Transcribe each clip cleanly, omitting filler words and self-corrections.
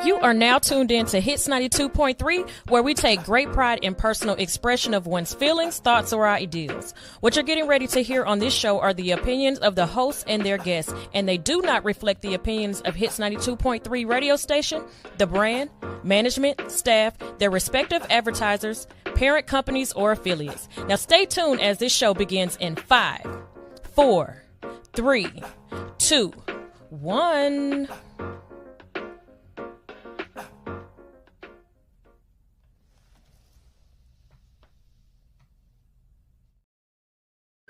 You are now tuned in to Hits 92.3, where we take great pride in personal expression of one's feelings, thoughts, or ideals. What you're getting ready to hear on this show are the opinions of the hosts and their guests, and they do not reflect the opinions of Hits 92.3 radio station, the brand, management, staff, their respective advertisers, parent companies, or affiliates. Now stay tuned as this show begins in 5, 4, 3, 2, 1.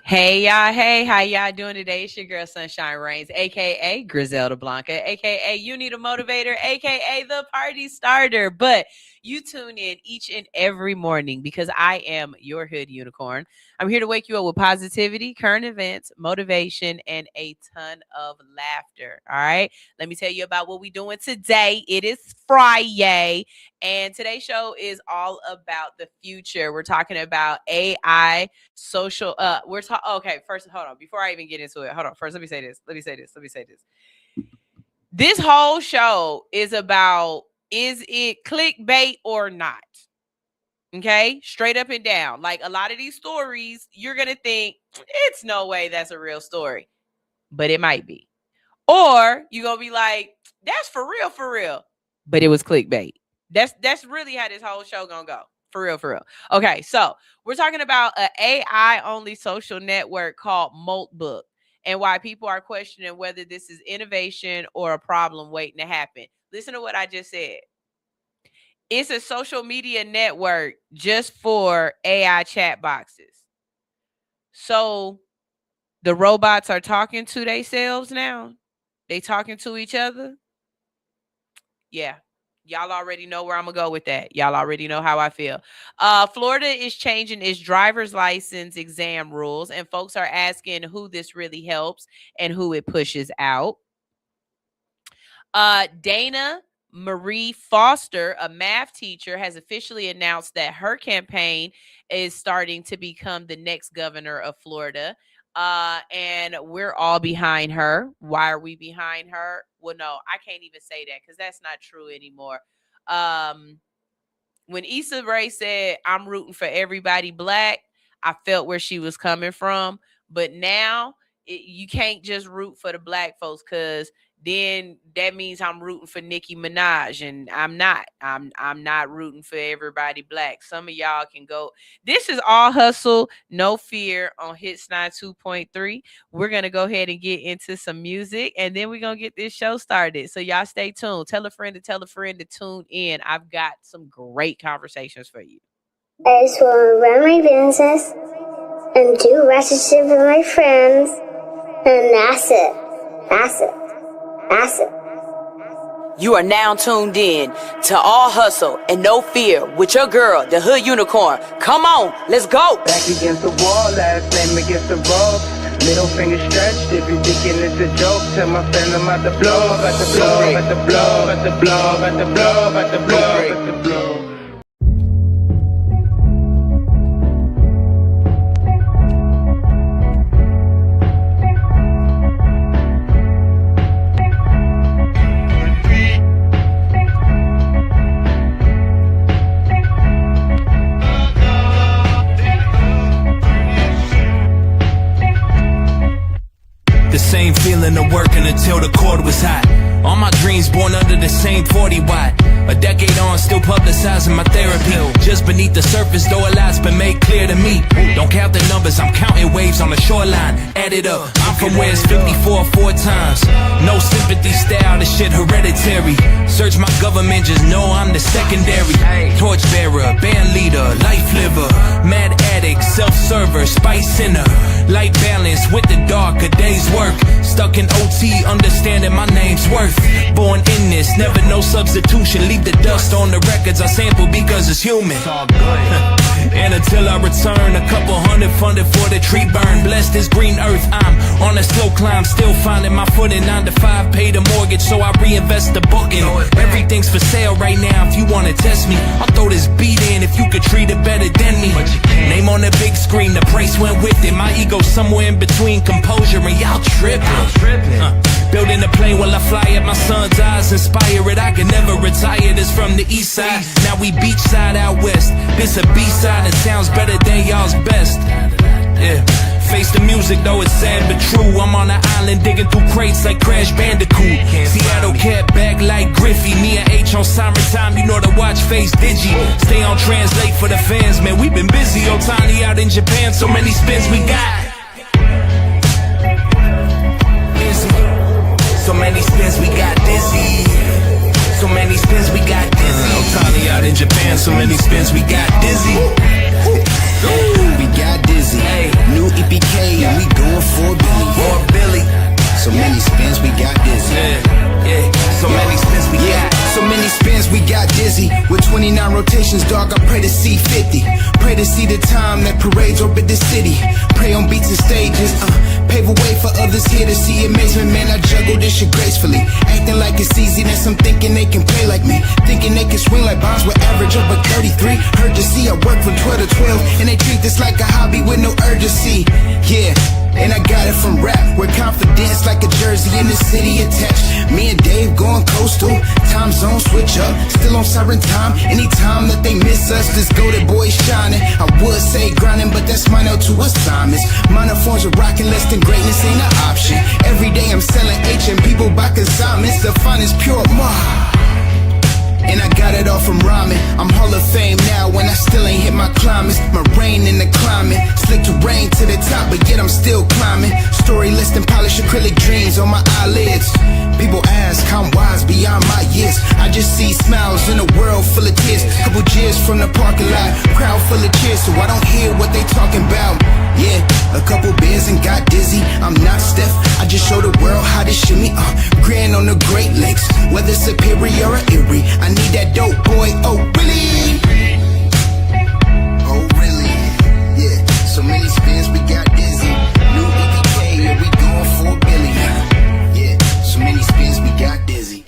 Hey y'all, hey, how y'all doing today? It's your girl Sunshine Reigns, aka Griselda Blanca, aka You Need a Motivator, aka the Party Starter. But you tune in each and every morning because I am your hood unicorn. I'm here to wake you up with positivity, current events, motivation, and a ton of laughter. All right, let me tell you about what we're doing today. It is Friday, and today's show is all about the future. We're talking about AI, social. Okay, first, hold on. Before I even get into it, hold on. First, let me say this. This whole show is about, is it clickbait or not? Okay, straight up and down. Like a lot of these stories, you're going to think it's no way that's a real story, but it might be. Or you're going to be like, that's for real, but it was clickbait. That's really how this whole show going to go. For real. Okay, so we're talking about an AI-only social network called Moltbook and why people are questioning whether this is innovation or a problem waiting to happen. Listen to what I just said. It's a social media network just for AI chat boxes. So the robots are talking to themselves now. They talking to each other. Yeah. Y'all already know where I'm going to go with that. Y'all already know how I feel. Florida is changing its driver's license exam rules, and folks are asking who this really helps and who it pushes out. Dayna Marie Foster, a math teacher, has officially announced that her campaign is starting to become the next governor of Florida. And we're all behind her. Why are we behind her? Well, no, I can't even say that because that's not true anymore. When Issa Rae said, I'm rooting for everybody black, I felt where she was coming from. But now you can't just root for the black folks because then that means I'm rooting for Nicki Minaj, and I'm not. I'm not rooting for everybody black. Some of y'all can go. This is all hustle, no fear on Hits 92.3. We're going to go ahead and get into some music, and then we're going to get this show started. So y'all stay tuned. Tell a friend to tune in. I've got some great conversations for you. I just want to run my business and do relationship with my friends, and that's it. You are now tuned in to All Hustle and No Fear with your girl, the Hood Unicorn. Come on, let's go. Back against the wall, last name against the ropes. Middle finger stretched, if you thinking it's a joke, tell my friend I'm about to blow, about to blow, about to blow, about to blow, about to blow, about to blow, about to blow. Same feeling of working until the cord was hot. All my dreams born under the same 40 watt. A decade on, still publicizing my therapy. Just beneath the surface, though a lot's been made clear to me. Don't count the numbers, I'm counting waves on the shoreline. Add it up, I'm from where it's 54 4 times. No sympathy style, this shit hereditary. Search my government, just know I'm the secondary. Torchbearer, band leader, life liver. Mad addict, self-server, spice in her. Light balance with the dark, a day's work. Stuck in OT, understanding my name's worth. Born in this, never no substitution. Leave the dust on the records I sample because it's human. And until I return, a couple hundred funded for the tree burn. Blessed this green earth, I'm on a slow climb, still finding my footing. 9 to 5, pay the mortgage, so I reinvest the booking. Everything's for sale right now. If you wanna test me, I'll throw this beat in if you could treat it better than me. Name on the big screen, the price went with it. My ego somewhere in between composure and y'all tripping. Building a plane while I fly at my son's eyes. Inspire it, I can never retire. This from the east side. Now we beachside out west. This a B-side that sounds better than y'all's best. Yeah. Face the music though it's sad but true. I'm on an island digging through crates like Crash Bandicoot. Seattle cat back like Griffey. Me and H on summertime, you know the watch face Digi. Stay on translate for the fans, man. We been busy. Otani out in Japan, so many spins we got. Busy. So many spins we got dizzy. So many spins we got dizzy. Otani out in Japan, so many spins we got dizzy. We got dizzy. New EPK, and we going for Billy. So many spins, we got dizzy. So many spins we got. So many spins, we got dizzy. With 29 rotations, dog, I pray to see 50. Pray to see the time that parades orbit the city. Pray on beats and stages, pave a way for others here to see amazement. Man, I juggle this shit gracefully. Acting like it's easy, then some thinking they can play like me. Thinking they can swing like bombs with average up at 33. Heard to see I work from 12 to 12, and they treat this like a hobby with no urgency. Yeah. And I got it from rap, where confidence like a jersey in the city attached. Me and Dave going coastal, time zone switch up, still on siren time. Anytime that they miss us, this goated boy shining. I would say grinding, but that's minor to assignments. Minor forms of rocking, less than greatness ain't an option. Every day I'm selling H and people buy consignments. The finest pure and I got it all from rhyming. I'm Hall of Fame now when I still ain't hit my climates. My rain in the climate, slick terrain to the top, but yet I'm still climbing. Story less than polished acrylic dreams on my eyelids. People ask how I'm wise beyond my years. I just see smiles in a world full of tears. Couple cheers from the parking lot, crowd full of cheers, so I don't hear what they talking about. Yeah, a couple beers and got dizzy. I'm not Steph, I just show the world how to shimmy. Grand on the Great Lakes, whether Superior or Erie. I need that dope boy, oh really? Oh really? Yeah, so many spins we got dizzy. New EPK, yeah, we going for Billy. Yeah, so many spins we got dizzy.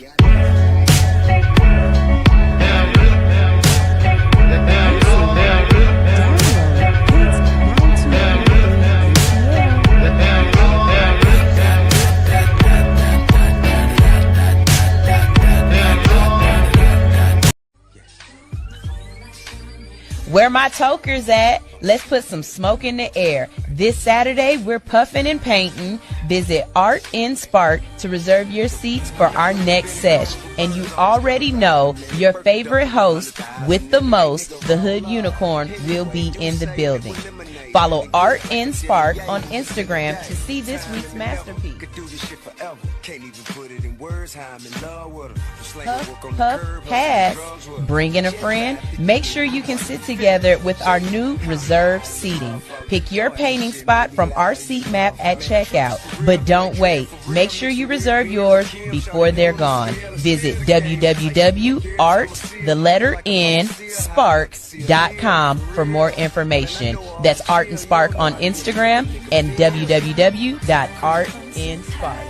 Where my tokers at? Let's put some smoke in the air. This Saturday, we're puffing and painting. Visit Art in Spark to reserve your seats for our next sesh. And you already know your favorite host with the most, the Hood Unicorn, will be in the building. Follow Art in Spark on Instagram to see this week's masterpiece. Puff, puff, pass. Bring in a friend. Make sure you can sit together with our new reserved seating. Pick your painting spot from our seat map at checkout. But don't wait. Make sure you reserve yours before they're gone. Visit www.artspark.com for more information. That's Art and Spark on Instagram and www.artandspark.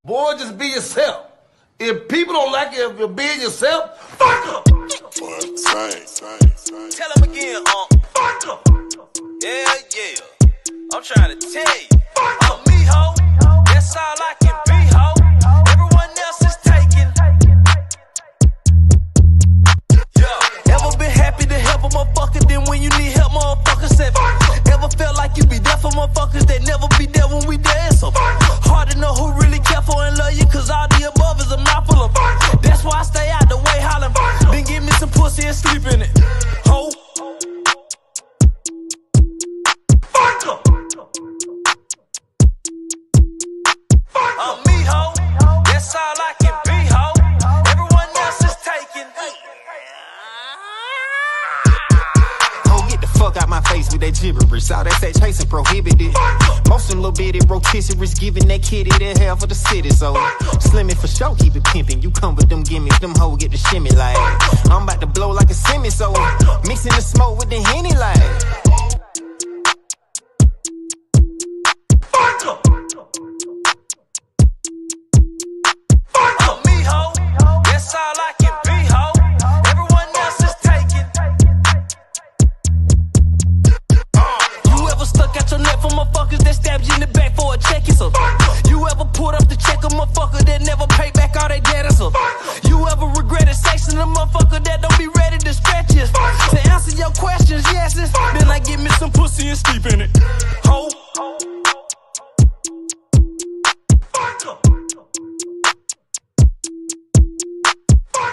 Boy, just be yourself. If people don't like it, if you're being yourself, fuck them. Tell them again, fuck them. Yeah. I'm trying to tell you. I'm me, ho. That's all I can be, ho. Everyone else is taken. Ever been happy to help a motherfucker, then when you need help, motherfucker said ever felt like you be there for motherfuckers that never be there when we dance? So hard to know who really care for and love you, cause all the above is a mouthful of. That's why I stay out the way hollering. Then give me some pussy and sleep in it. Ho. Fuck em. I'm me, ho. That's all I can be, ho. Everyone else is taken. Fuck out my face with that gibberish. All that say chasing prohibited. Most of them little bitty rotisseries giving that kitty the hell for the city. So slimming for sure, keep it pimping. You come with them gimmicks, them hoes get the shimmy like. I'm about to blow like a semi, so mixing the smoke with the Henny like. Fuck em. I'm me, ho. That's all I can be, ho. Everyone else is taken. You ever stuck out your neck for motherfuckers that stabbed you in the back for a check? So you ever aggressive. You ever regretted sexing a motherfucker that don't be ready to stretch you? To answer your questions, yes, it's been like give me some pussy and sleep in it. Ho.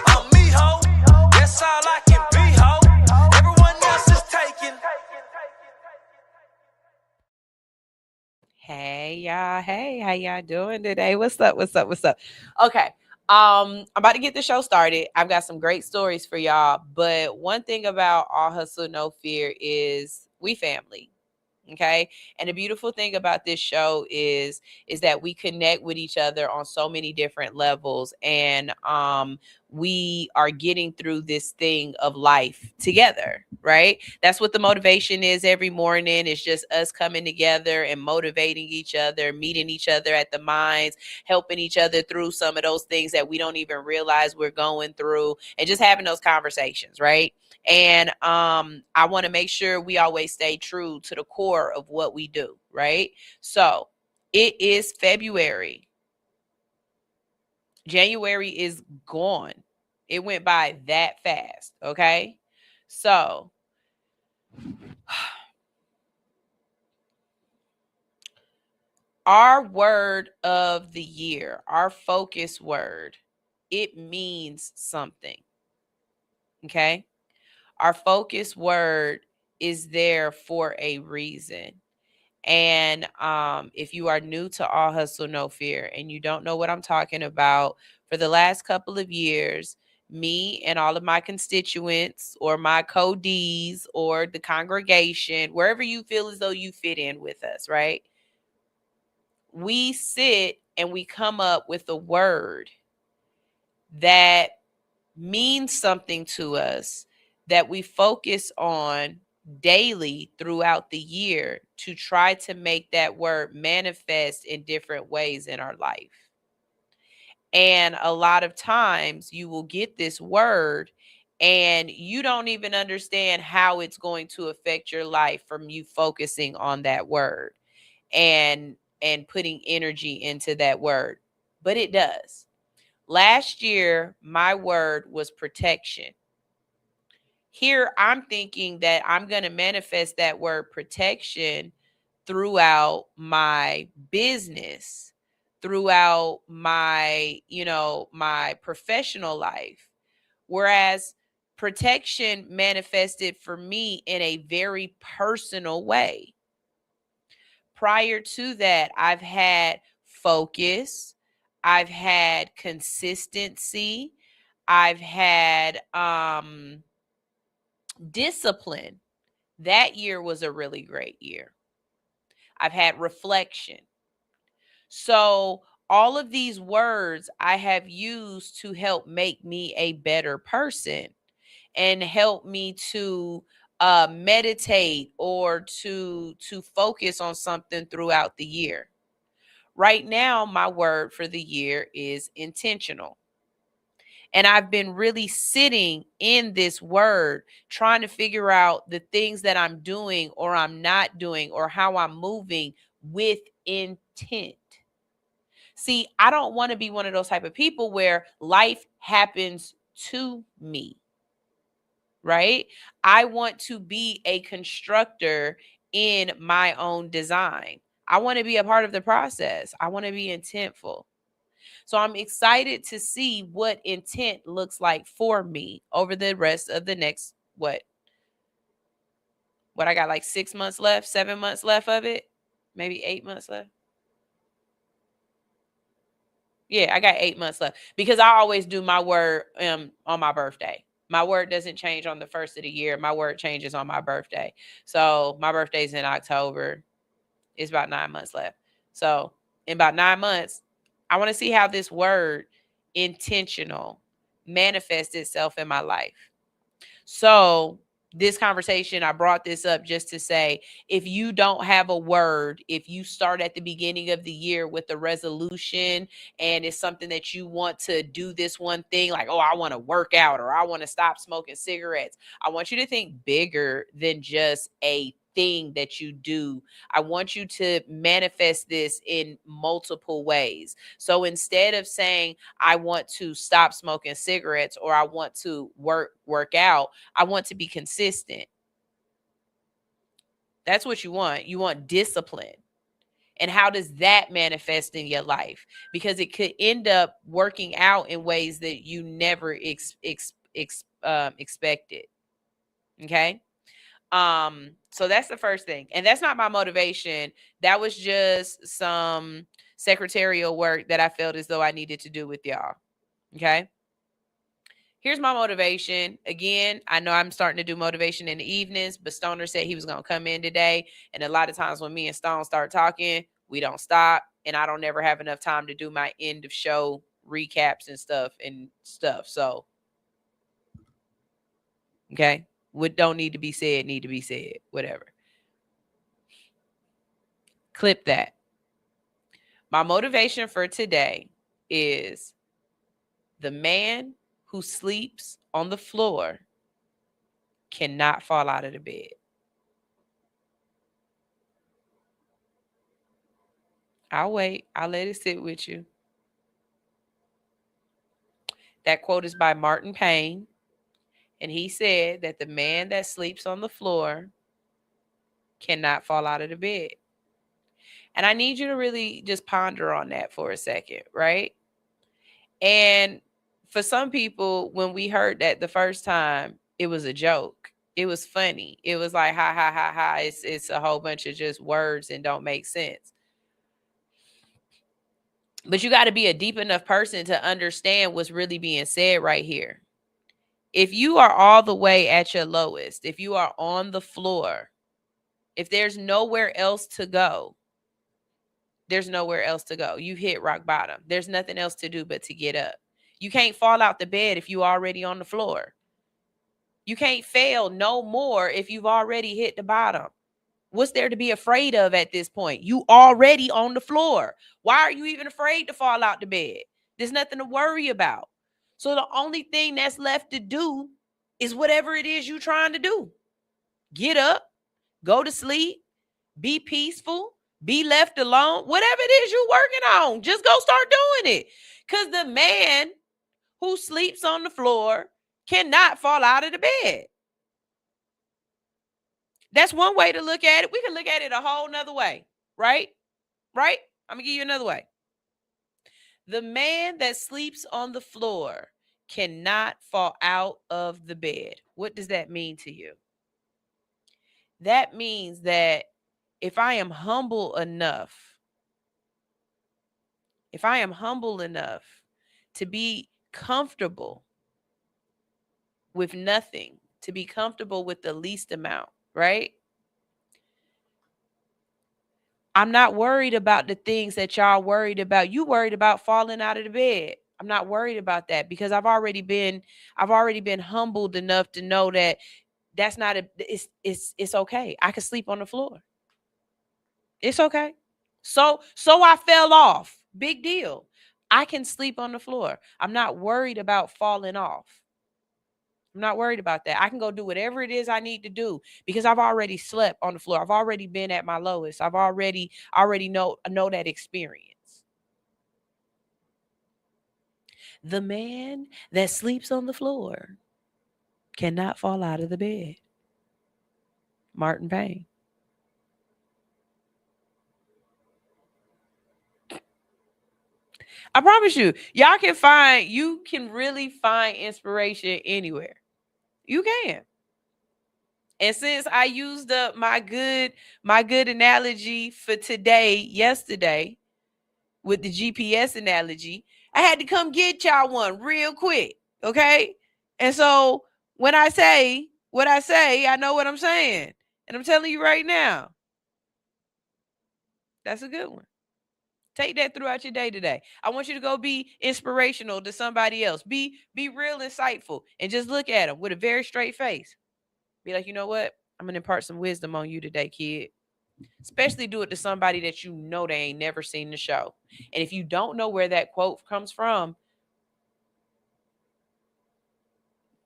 I'm me, ho. That's all I can be, ho. Everyone else is taken. Hey y'all, hey, how y'all doing today? What's up? Okay, I'm about to get the show started. I've got some great stories for y'all, but one thing about All Hustle No Fear is we family. Okay. And the beautiful thing about this show is that we connect with each other on so many different levels. And we are getting through this thing of life together, right? That's what the motivation is every morning. It's just us coming together and motivating each other, meeting each other at the mines, helping each other through some of those things that we don't even realize we're going through, and just having those conversations, right? And I want to make sure we always stay true to the core of what we do, right? So it is February. January is gone. It went by that fast, okay? So our word of the year, our focus word, it means something, okay? Our focus word is there for a reason. And if you are new to All Hustle No Fear and you don't know what I'm talking about, for the last couple of years, me and all of my constituents or my co-Ds or the congregation, wherever you feel as though you fit in with us, right? We sit and we come up with a word that means something to us, that we focus on daily throughout the year to try to make that word manifest in different ways in our life. And a lot of times you will get this word and you don't even understand how it's going to affect your life from you focusing on that word and putting energy into that word. But it does. Last year, my word was protection. Here, I'm thinking that I'm going to manifest that word protection throughout my business, throughout my, my professional life. Whereas protection manifested for me in a very personal way. Prior to that, I've had focus, I've had consistency, I've had discipline. That year was a really great year. I've had reflection. So all of these words I have used to help make me a better person and help me to meditate or to focus on something throughout the year. Right now, my word for the year is intentional. And I've been really sitting in this word, trying to figure out the things that I'm doing or I'm not doing or how I'm moving with intent. See, I don't want to be one of those type of people where life happens to me, right? I want to be a constructor in my own design. I want to be a part of the process. I want to be intentful. So I'm excited to see what intent looks like for me over the rest of the next, what I got like 6 months left, 7 months left of it, maybe 8 months left. Yeah, I got 8 months left because I always do my word on my birthday. My word doesn't change on the first of the year. My word changes on my birthday. So my birthday's in October. It's about 9 months left. So in about 9 months, I want to see how this word intentional manifests itself in my life. So this conversation, I brought this up just to say, if you don't have a word, if you start at the beginning of the year with a resolution and it's something that you want to do this one thing, like, oh, I want to work out or I want to stop smoking cigarettes. I want you to think bigger than just a thing that you do. I want you to manifest this in multiple ways. So instead of saying, I want to stop smoking cigarettes or I want to work out, I want to be consistent. That's what you want. You want discipline. And how does that manifest in your life? Because it could end up working out in ways that you never expected. Okay. So that's the first thing. And that's not my motivation. That was just some secretarial work that I felt as though I needed to do with y'all. Okay. Here's my motivation. Again, I know I'm starting to do motivation in the evenings, but Stoner said he was going to come in today. And a lot of times when me and Stone start talking, we don't stop. And I don't never have enough time to do my end of show recaps and stuff. So, okay. What don't need to be said, need to be said. Whatever. Clip that. My motivation for today is the man who sleeps on the floor cannot fall out of the bed. I'll wait. I'll let it sit with you. That quote is by Martin Payne. And he said that the man that sleeps on the floor cannot fall out of the bed. And I need you to really just ponder on that for a second, right? And for some people, when we heard that the first time, it was a joke. It was funny. It was like, ha, ha, ha, ha. It's a whole bunch of just words and don't make sense. But you got to be a deep enough person to understand what's really being said right here. If you are all the way at your lowest, if you are on the floor, if there's nowhere else to go, there's nowhere else to go. You hit rock bottom. There's nothing else to do but to get up. You can't fall out the bed if you're already on the floor. You can't fail no more if you've already hit the bottom. What's there to be afraid of at this point? You already on the floor. Why are you even afraid to fall out the bed? There's nothing to worry about. So the only thing that's left to do is whatever it is you're trying to do. Get up, go to sleep, be peaceful, be left alone. Whatever it is you're working on, just go start doing it. Because the man who sleeps on the floor cannot fall out of the bed. That's one way to look at it. We can look at it a whole nother way, right? Right? I'm going to give you another way. The man that sleeps on the floor cannot fall out of the bed. What does that mean to you? That means that if I am humble enough to be comfortable with nothing, to be comfortable with the least amount, right? I'm not worried about the things that y'all worried about. You worried about falling out of the bed. I'm not worried about that because I've already been humbled enough to know that that's not it's okay. I can sleep on the floor. It's okay. So I fell off. Big deal. I can sleep on the floor. I'm not worried about falling off. I'm not worried about that. I can go do whatever it is I need to do because I've already slept on the floor. I've already been at my lowest. I've already know that experience. The man that sleeps on the floor cannot fall out of the bed. Martin Payne. I promise you, you can really find inspiration anywhere. You can. And since I used up my good analogy for yesterday, with the GPS analogy, I had to come get y'all one real quick. Okay. And so when I say what I say, I know what I'm saying. And I'm telling you right now, that's a good one. Take that throughout your day today. I want you to go be inspirational to somebody else. Be real insightful and just look at them with a very straight face. Be like, you know what? I'm going to impart some wisdom on you today, kid. Especially do it to somebody that you know they ain't never seen the show. And if you don't know where that quote comes from,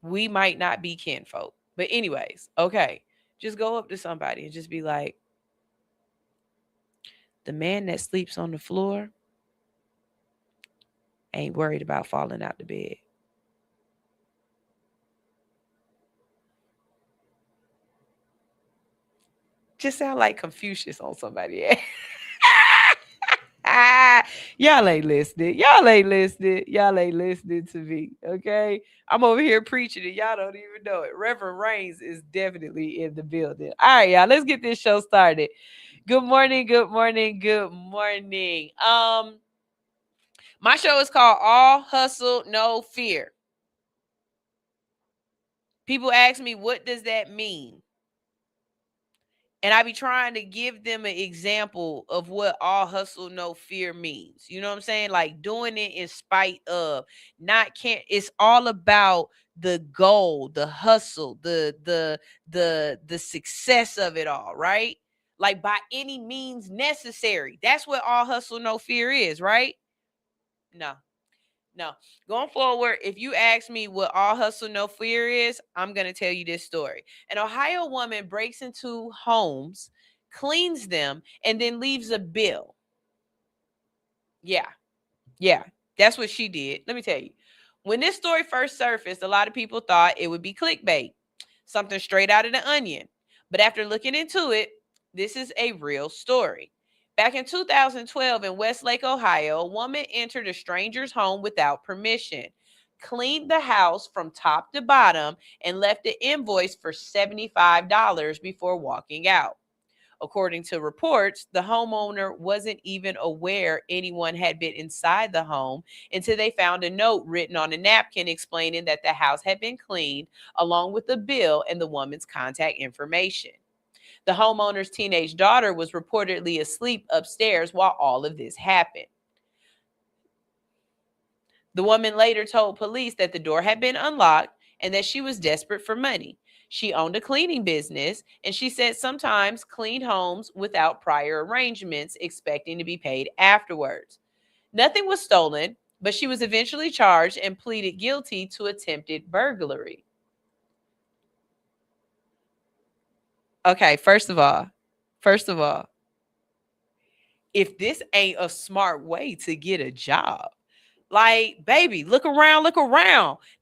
we might not be kinfolk. But anyways, okay. Just go up to somebody and just be like, the man that sleeps on the floor ain't worried about falling out the bed. Just sound like Confucius on somebody. Y'all ain't listening. Y'all ain't listening. Y'all ain't listening to me. Okay. I'm over here preaching and y'all don't even know it. Reverend Reigns is definitely in the building. All right, y'all. Let's get this show started. Good morning. Good morning. Good morning. My show is called All Hustle, No Fear. People ask me, what does that mean? And I be trying to give them an example of what all hustle, no fear means. You know what I'm saying? Like doing it in spite of, not can't. It's all about the goal, the hustle, the success of it all, right? Like by any means necessary. That's what all hustle, no fear is, right? No. Going forward, if you ask me what all hustle, no fear is, I'm going to tell you this story. An Ohio woman breaks into homes, cleans them, and then leaves a bill. Yeah. That's what she did. Let me tell you. When this story first surfaced, a lot of people thought it would be clickbait, something straight out of The Onion. But after looking into it, this is a real story. Back in 2012 in Westlake, Ohio, a woman entered a stranger's home without permission, cleaned the house from top to bottom, and left an invoice for $75 before walking out. According to reports, the homeowner wasn't even aware anyone had been inside the home until they found a note written on a napkin explaining that the house had been cleaned, along with the bill and the woman's contact information. The homeowner's teenage daughter was reportedly asleep upstairs while all of this happened. The woman later told police that the door had been unlocked and that she was desperate for money. She owned a cleaning business, and she said sometimes cleaned homes without prior arrangements, expecting to be paid afterwards. Nothing was stolen, but she was eventually charged and pleaded guilty to attempted burglary. Okay, first of all, if this ain't a smart way to get a job, like, baby, look around.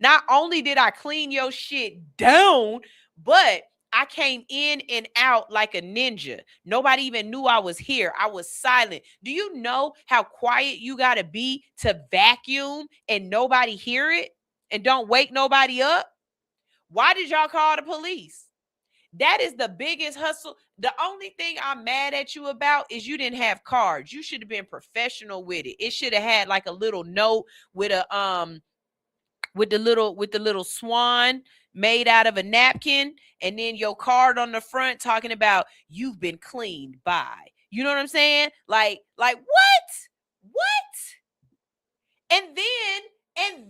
Not only did I clean your shit down, but I came in and out like a ninja. Nobody even knew I was here. I was silent. Do you know how quiet you got to be to vacuum and nobody hear it and don't wake nobody up? Why did y'all call the police? That is the biggest hustle. The only thing I'm mad at you about is you didn't have cards. You should have been professional with it. It should have had like a little note with a with the little swan made out of a napkin, and then your card on the front talking about you've been cleaned by. You know what I'm saying? Like what? And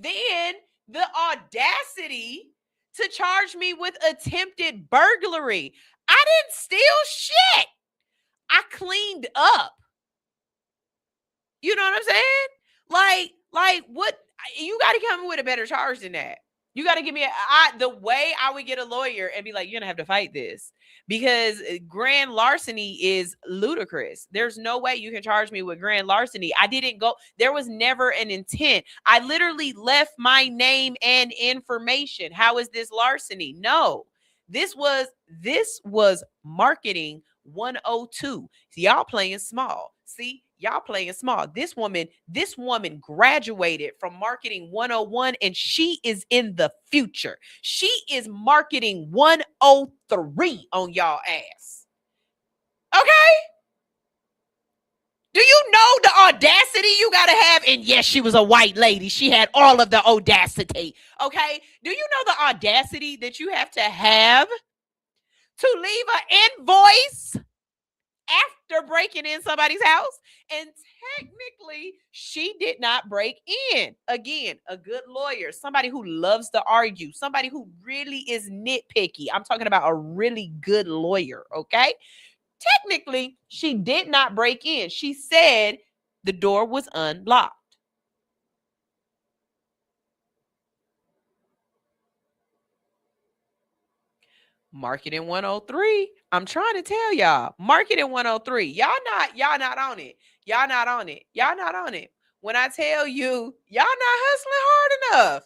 then the audacity to charge me with attempted burglary. I didn't steal shit. I cleaned up. You know what I'm saying? Like what? You got to come with a better charge than that. You got to give me the way I would get a lawyer and be like, you're going to have to fight this, because grand larceny is ludicrous. There's no way you can charge me with grand larceny. I didn't go. There was never an intent. I literally left my name and information. How is this larceny? No, this was marketing 102. See, y'all playing small. Y'all playing small. This woman graduated from marketing 101, and she is in the future. She is marketing 103 on y'all ass. Okay? Do you know the audacity you got to have? And yes, she was a white lady. She had all of the audacity. Okay? Do you know the audacity that you have to leave an invoice after breaking in somebody's house? And technically, she did not break in. Again, a good lawyer, somebody who loves to argue, somebody who really is nitpicky. I'm talking about a really good lawyer, okay? Technically, she did not break in. She said the door was unlocked. Marketing 103. I'm trying to tell y'all. Marketing 103. Y'all not on it. Y'all not on it. Y'all not on it. When I tell you, y'all not hustling hard enough.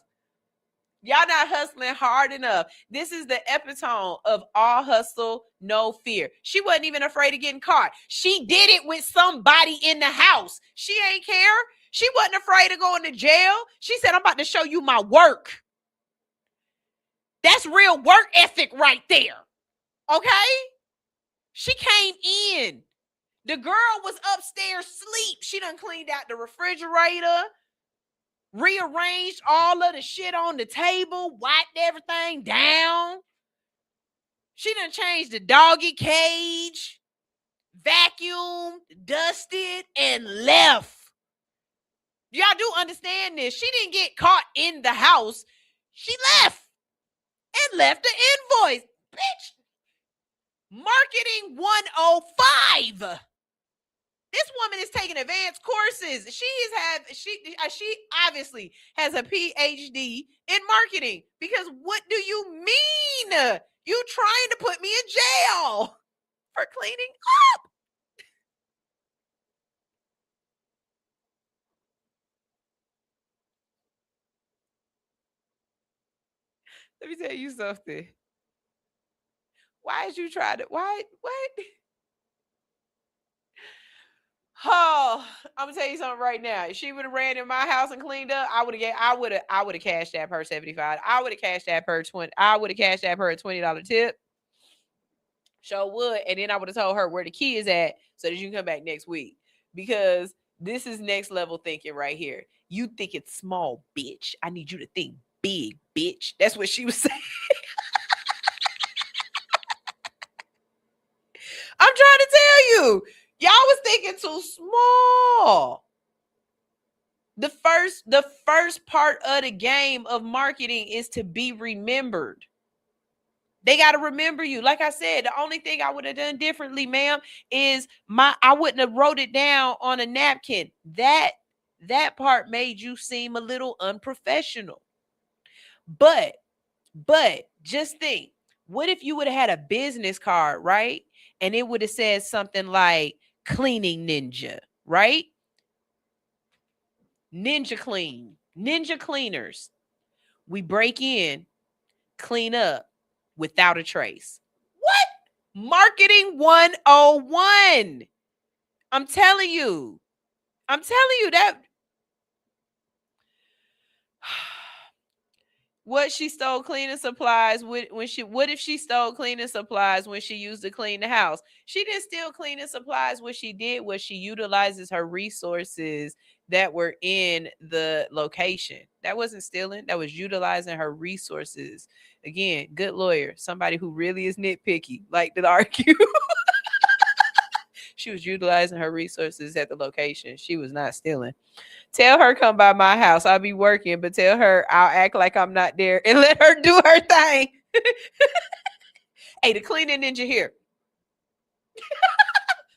Y'all not hustling hard enough. This is the epitome of all hustle, no fear. She wasn't even afraid of getting caught. She did it with somebody in the house. She ain't care. She wasn't afraid of going to jail. She said, I'm about to show you my work. That's real work ethic right there. Okay? She came in. The girl was upstairs asleep. She done cleaned out the refrigerator, rearranged all of the shit on the table, wiped everything down. She done changed the doggy cage, vacuumed, dusted, and left. Y'all do understand this. She didn't get caught in the house. She left and left the invoice. Bitch. Marketing 105. This woman is taking advanced courses. She obviously has a PhD in marketing, because what do you mean? You trying to put me in jail for cleaning up? Let me tell you something. Why did you try to? What? Oh, I'm gonna tell you something right now. If she would have ran in my house and cleaned up, I would have cashed that her $75. I would have cashed that her $20. I would have cashed that her a $20 tip. Sure would. And then I would have told her where the key is at so that you can come back next week. Because this is next level thinking right here. You think it's small, bitch. I need you to think big, bitch. That's what she was saying. I'm trying to tell you. Y'all was thinking too small. The first part of the game of marketing is to be remembered. They got to remember you. Like I said, the only thing I would have done differently, ma'am, is I wouldn't have wrote it down on a napkin. That part made you seem a little unprofessional. But just think, what if you would have had a business card, right? And it would have said something like cleaning ninja, right? Ninja clean, ninja cleaners. We break in, clean up without a trace. What? Marketing 101. I'm telling you that. What she stole cleaning supplies what if she stole cleaning supplies when she used to clean the house? She didn't steal cleaning supplies. What she did was she utilizes her resources that were in the location. That wasn't stealing. That was utilizing her resources. Again, good lawyer, somebody who really is nitpicky, like to argue. She was utilizing her resources at the location. She was not stealing. Tell her come by my house. I'll be working, but tell her I'll act like I'm not there and let her do her thing. Hey, the cleaning ninja here.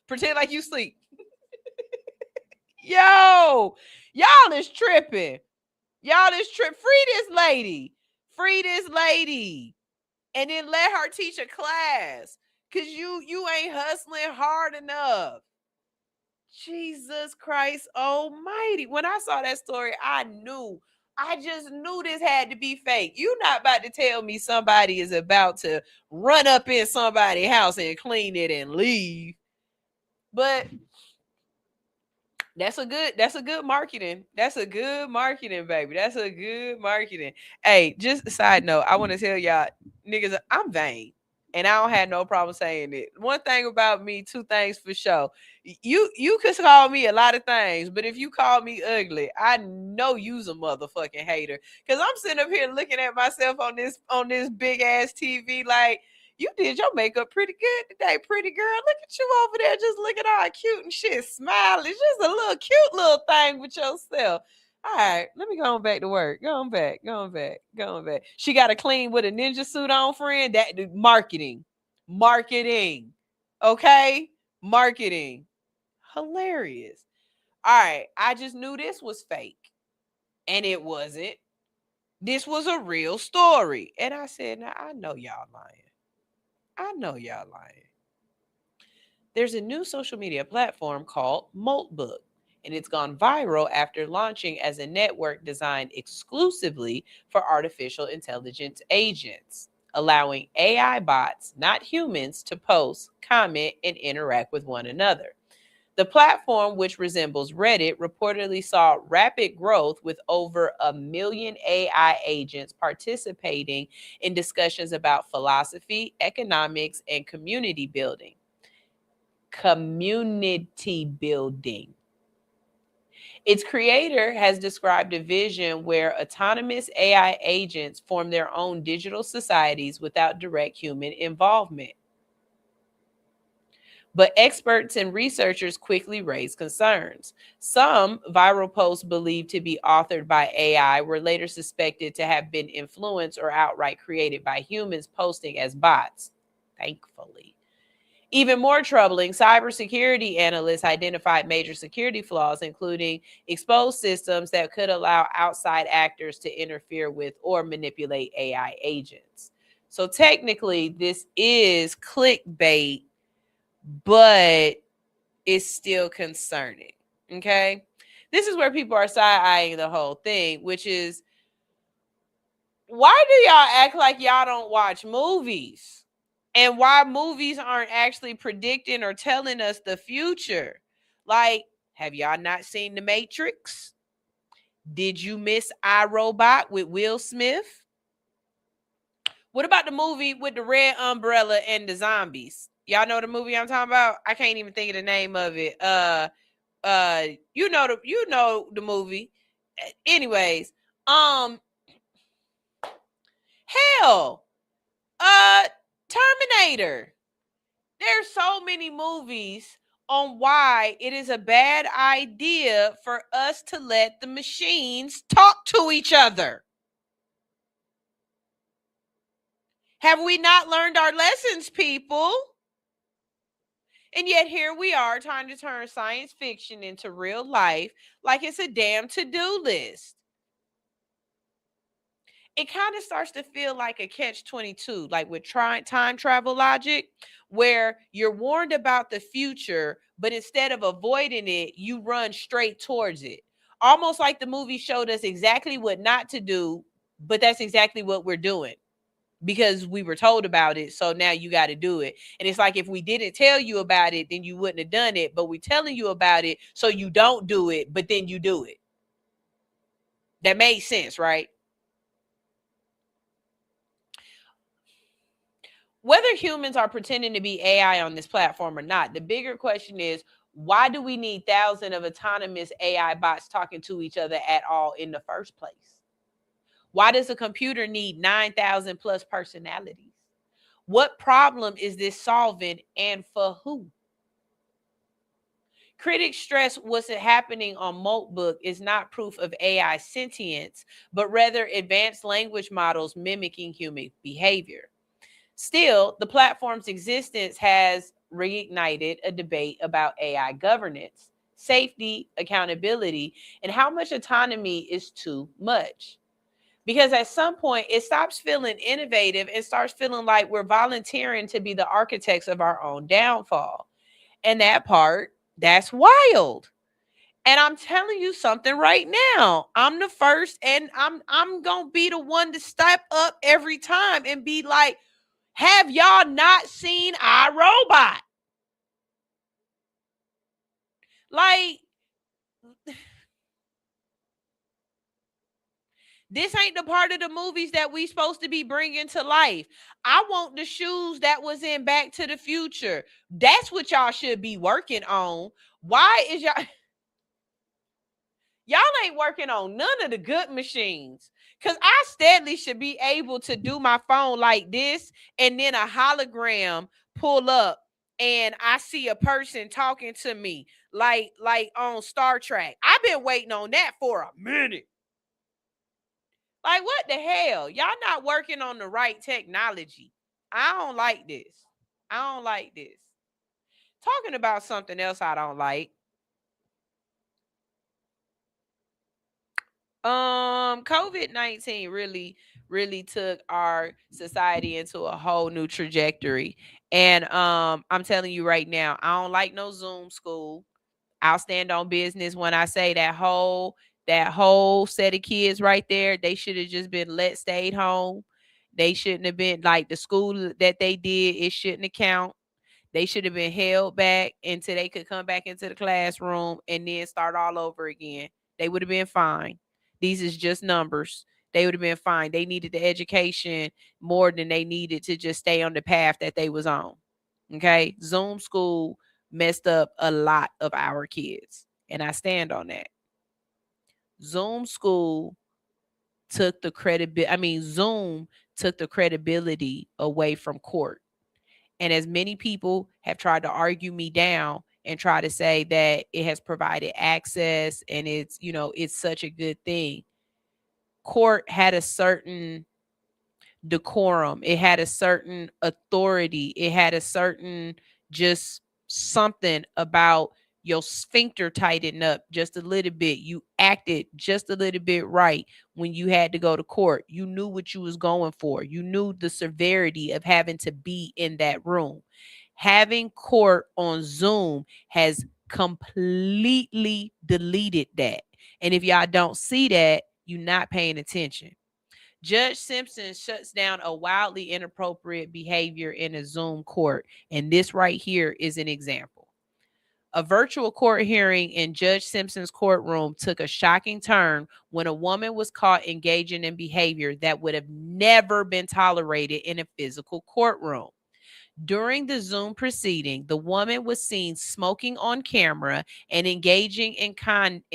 Pretend like you sleep. Yo, y'all is tripping. Y'all is trip. Free this lady. Free this lady. And then let her teach a class. Cause you ain't hustling hard enough. Jesus Christ almighty. When I saw that story, I just knew this had to be fake. You not about to tell me somebody is about to run up in somebody's house and clean it and leave. But that's a good marketing. That's a good marketing, baby. That's a good marketing. Hey, just a side note, I want to tell y'all, niggas, I'm vain. And I don't have no problem saying it. One thing about me, two things for sure. You could call me a lot of things, but if you call me ugly, I know you's a motherfucking hater. Cause I'm sitting up here looking at myself on this big ass TV like, you did your makeup pretty good today, pretty girl. Look at you over there, just looking all cute and shit, smiling. Just a little cute little thing with yourself. All right, let me go on back to work. Go on back. She got to clean with a ninja suit on, friend. That marketing. Okay? Marketing. Hilarious. All right, I just knew this was fake. And it wasn't. This was a real story. And I said, now I know y'all lying. I know y'all lying. There's a new social media platform called Moltbook, and it's gone viral after launching as a network designed exclusively for artificial intelligence agents, allowing AI bots, not humans, to post, comment, and interact with one another. The platform, which resembles Reddit, reportedly saw rapid growth with over 1 million AI agents participating in discussions about philosophy, economics, and community building. Its creator has described a vision where autonomous AI agents form their own digital societies without direct human involvement. But experts and researchers quickly raised concerns. Some viral posts believed to be authored by AI were later suspected to have been influenced or outright created by humans posting as bots, thankfully. Even more troubling, cybersecurity analysts identified major security flaws, including exposed systems that could allow outside actors to interfere with or manipulate AI agents. So technically, this is clickbait, but it's still concerning. Okay? This is where people are side-eyeing the whole thing, which is, why do y'all act like y'all don't watch movies? And why movies aren't actually predicting or telling us the future? Like, have y'all not seen The Matrix? Did you miss iRobot with Will Smith? What about the movie with the red umbrella and the zombies? Y'all know the movie I'm talking about? I can't even think of the name of it. You know the movie. Anyways, hell, Terminator. There's so many movies on why it is a bad idea for us to let the machines talk to each other. Have we not learned our lessons, people? And yet here we are trying to turn science fiction into real life like it's a damn to-do list. It kind of starts to feel like a catch-22, like with time travel logic, where you're warned about the future, but instead of avoiding it, you run straight towards it. Almost like the movie showed us exactly what not to do, but that's exactly what we're doing because we were told about it. So now you got to do it. And it's like, if we didn't tell you about it, then you wouldn't have done it. But we're telling you about it so you don't do it, but then you do it. That made sense, right? Whether humans are pretending to be AI on this platform or not, the bigger question is, why do we need thousands of autonomous AI bots talking to each other at all in the first place? Why does a computer need 9,000 plus personalities? What problem is this solving and for who? Critics stress what's happening on Moltbook is not proof of AI sentience, but rather advanced language models mimicking human behavior. Still, the platform's existence has reignited a debate about AI governance, safety, accountability, and how much autonomy is too much. Because at some point, it stops feeling innovative and starts feeling like we're volunteering to be the architects of our own downfall. And that part, that's wild. And I'm telling you something right now. I'm the first, and I'm gonna be the one to step up every time and be like, have y'all not seen iRobot? Like, this ain't the part of the movies that we supposed to be bringing to life. I want the shoes that was in Back to the Future. That's what y'all should be working on. Why is y'all ain't working on none of the good machines? Because I steadily should be able to do my phone like this, and then a hologram pull up and I see a person talking to me like on Star Trek. I've been waiting on that for a minute. Like, what the hell? Y'all not working on the right technology. I don't like this. I don't like this. Talking about something else I don't like. COVID-19 really took our society into a whole new trajectory. And I'm telling you right now, I don't like no Zoom school. I'll stand on business when I say that whole set of kids right there, they should have just been stayed home. They shouldn't have been like the school that they did, it shouldn't account. They should have been held back until they could come back into the classroom and then start all over again. They would have been fine. These is just numbers. They would have been fine. They needed the education more than they needed to just stay on the path that they was on. Okay? Zoom school messed up a lot of our kids, and I stand on that. Zoom school took the Zoom took the credibility away from court. And as many people have tried to argue me down and try to say that it has provided access and it's such a good thing, court had a certain decorum. It had a certain authority. It had a certain just something about your sphincter tightened up just a little bit. You acted just a little bit right when you had to go to court. You knew what you was going for. You knew the severity of having to be in that room. Having court on Zoom has completely deleted that. And if y'all don't see that, you're not paying attention. Judge Simpson shuts down a wildly inappropriate behavior in a Zoom court. And this right here is an example. A virtual court hearing in Judge Simpson's courtroom took a shocking turn when a woman was caught engaging in behavior that would have never been tolerated in a physical courtroom. During the Zoom proceeding, the woman was seen smoking on camera and engaging in conduct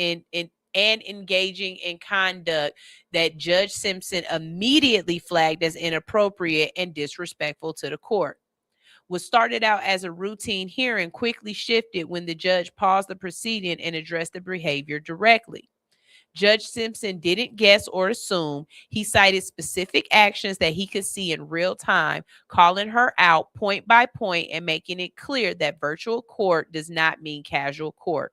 that Judge Simpson immediately flagged as inappropriate and disrespectful to the court. What started out as a routine hearing quickly shifted when the judge paused the proceeding and addressed the behavior directly. Judge Simpson didn't guess or assume. He cited specific actions that he could see in real time, calling her out point by point and making it clear that virtual court does not mean casual court.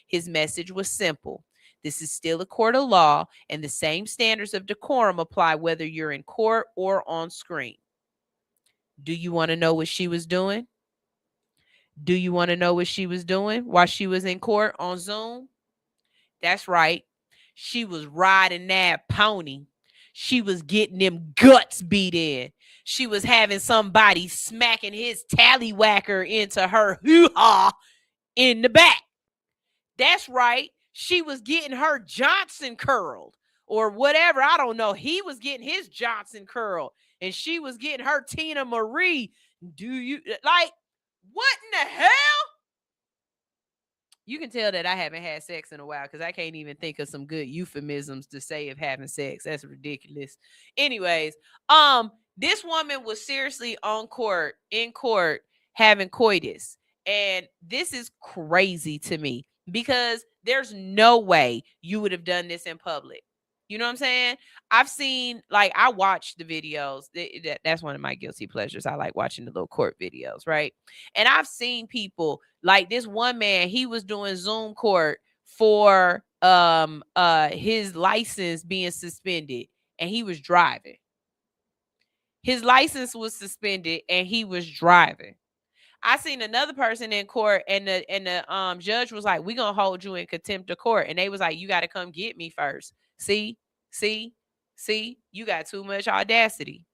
His message was simple. This is still a court of law, and the same standards of decorum apply whether you're in court or on screen. Do you want to know what she was doing? Do you want to know what she was doing while she was in court on Zoom? That's right. She was riding that pony. She was getting them guts beat in. She was having somebody smacking his tallywhacker into her hoo-ha in the back. That's right. She was getting her Johnson curled or whatever. I don't know. He was getting his Johnson curled and she was getting her Dayna Marie. Do you like what in the hell? You can tell that I haven't had sex in a while because I can't even think of some good euphemisms to say of having sex. That's ridiculous. Anyways, this woman was seriously in court, having coitus. And this is crazy to me because there's no way you would have done this in public. You know what I'm saying? I've seen, I watch the videos. That's one of my guilty pleasures. I like watching the little court videos, right? And I've seen people, like this one man, he was doing Zoom court for his license being suspended, and he was driving. His license was suspended, and he was driving. I seen another person in court, and the judge was like, "We're gonna hold you in contempt of court," and they was like, "You got to come get me first." See, you got too much audacity.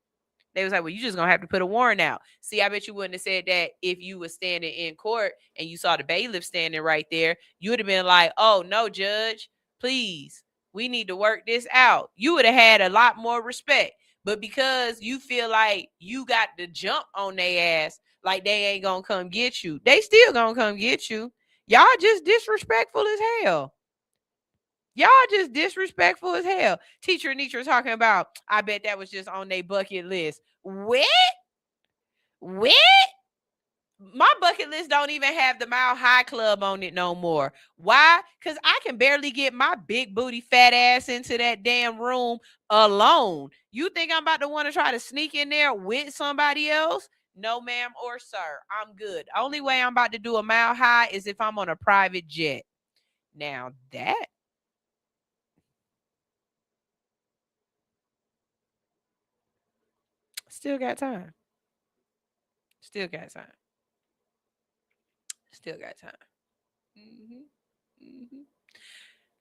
They was like, "Well, you just gonna have to put a warrant out." See, I bet you wouldn't have said that if you were standing in court and you saw the bailiff standing right there. You would have been like, "Oh no, judge, please, we need to work this out." You would have had a lot more respect. But because you feel like you got the jump on their ass, like they ain't gonna come get you, they still gonna come get you. Y'all just disrespectful as hell. Y'all just disrespectful as hell. Teacher Anitra talking about, I bet that was just on their bucket list. What? My bucket list don't even have the Mile High Club on it no more. Why? Because I can barely get my big booty fat ass into that damn room alone. You think I'm about to want to try to sneak in there with somebody else? No, ma'am or sir. I'm good. Only way I'm about to do a Mile High is if I'm on a private jet. Now that Still got time. Still got time. Still got time.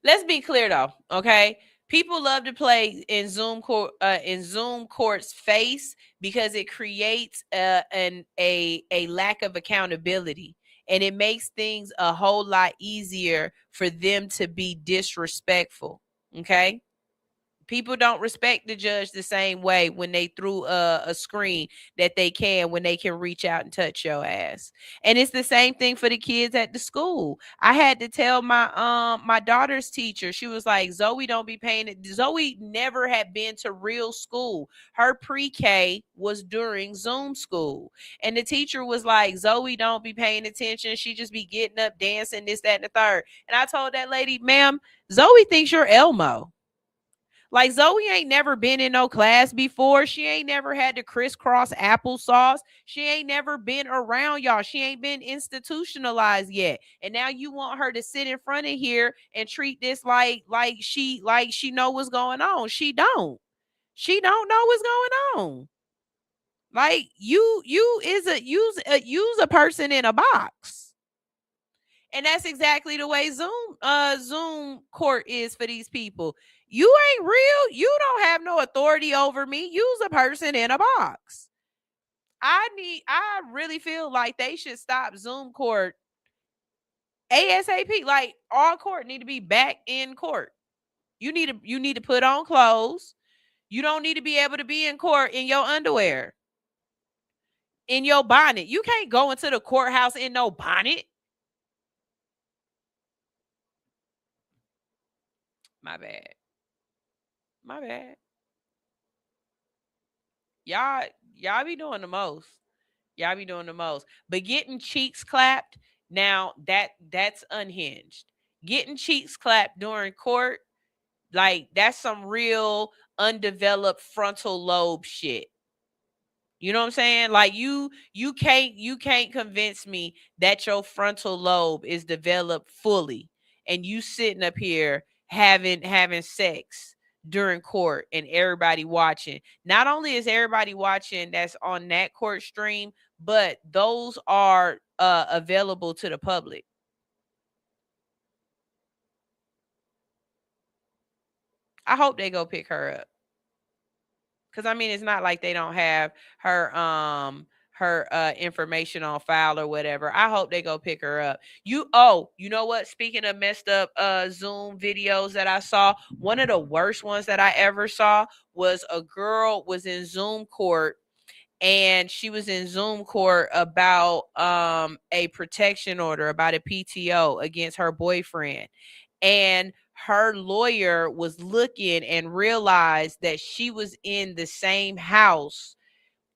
Let's be clear though, okay? People love to play in Zoom court's face because it creates a lack of accountability, and it makes things a whole lot easier for them to be disrespectful. Okay? People don't respect the judge the same way when they through a screen that they can when they can reach out and touch your ass. And it's the same thing for the kids at the school. I had to tell my daughter's teacher, she was like, Zoe don't be paying it. Zoe never had been to real school. Her pre-K was during Zoom school. And the teacher was like, Zoe don't be paying attention. She just be getting up, dancing, this, that, and the third. And I told that lady, ma'am, Zoe thinks you're Elmo. Like, Zoe ain't never been in no class before. She ain't never had to crisscross applesauce. She ain't never been around y'all. She ain't been institutionalized yet. And now you want her to sit in front of here and treat this like she know what's going on. She don't. She don't know what's going on. Like, use a person in a box. And that's exactly the way Zoom court is for these people. You ain't real. You don't have no authority over me. Use a person in a box. I really feel like they should stop Zoom court ASAP. Like, all court need to be back in court. You need to put on clothes. You don't need to be able to be in court in your underwear, in your bonnet. You can't go into the courthouse in no bonnet. My bad. Y'all be doing the most. Y'all be doing the most. But getting cheeks clapped, now that's unhinged. Getting cheeks clapped during court, like, that's some real undeveloped frontal lobe shit. You know what I'm saying? Like, you can't convince me that your frontal lobe is developed fully and you sitting up here having sex during court and everybody watching. Not only is everybody watching that's on that court stream, but those are available to the public. I hope they go pick her up. Because, I mean, it's not like they don't have her information on file or whatever. I hope they go pick her up. You know what? Speaking of messed up Zoom videos that I saw, one of the worst ones that I ever saw was a girl was in Zoom court, and she was in Zoom court about a protection order, about a PTO against her boyfriend. And her lawyer was looking and realized that she was in the same house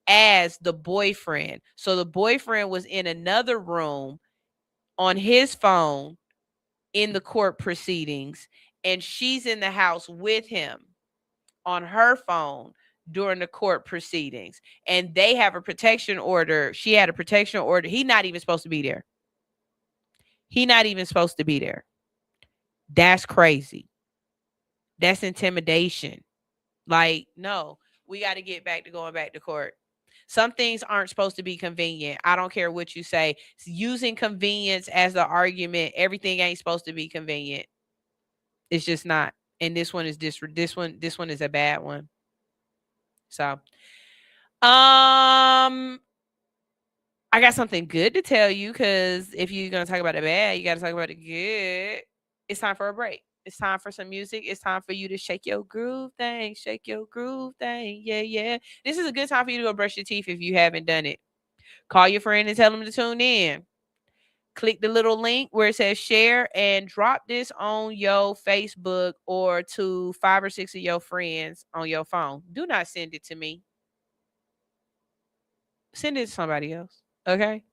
as the boyfriend. So the boyfriend was in another room on his phone in the court proceedings, and she's in the house with him on her phone during the court proceedings. And they have a protection order. She had a protection order. He's not even supposed to be there. That's crazy. That's intimidation. Like, no, we got to get back to going back to court. Some things aren't supposed to be convenient. I don't care what you say. Using convenience as the argument, everything ain't supposed to be convenient. It's just not. And this one is this one is a bad one. So, I got something good to tell you, because if you're going to talk about the bad, you got to talk about the good. It's time for a break. It's time for some music. It's time for you to shake your groove thing. Shake your groove thing. Yeah, yeah. This is a good time for you to go brush your teeth if you haven't done it. Call your friend and tell them to tune in. Click the little link where it says share and drop this on your Facebook or to 5 or 6 of your friends on your phone. Do not send it to me. Send it to somebody else. Okay?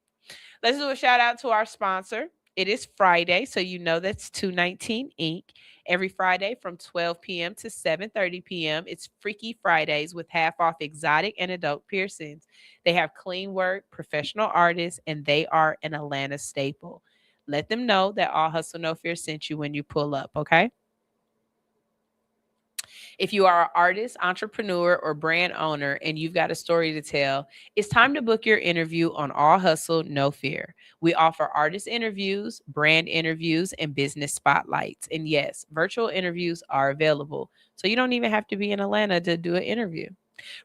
Let's do a shout out to our sponsor. It is Friday, so you know that's 219 Inc. Every Friday from 12 p.m. to 7:30 p.m. It's Freaky Fridays with half off exotic and adult piercings. They have clean work, professional artists, and they are an Atlanta staple. Let them know that All Hustle No Fear sent you when you pull up, okay? If you are an artist, entrepreneur, or brand owner and you've got a story to tell, it's time to book your interview on All Hustle, No Fear. We offer artist interviews, brand interviews, and business spotlights. And yes, virtual interviews are available, so you don't even have to be in Atlanta to do an interview.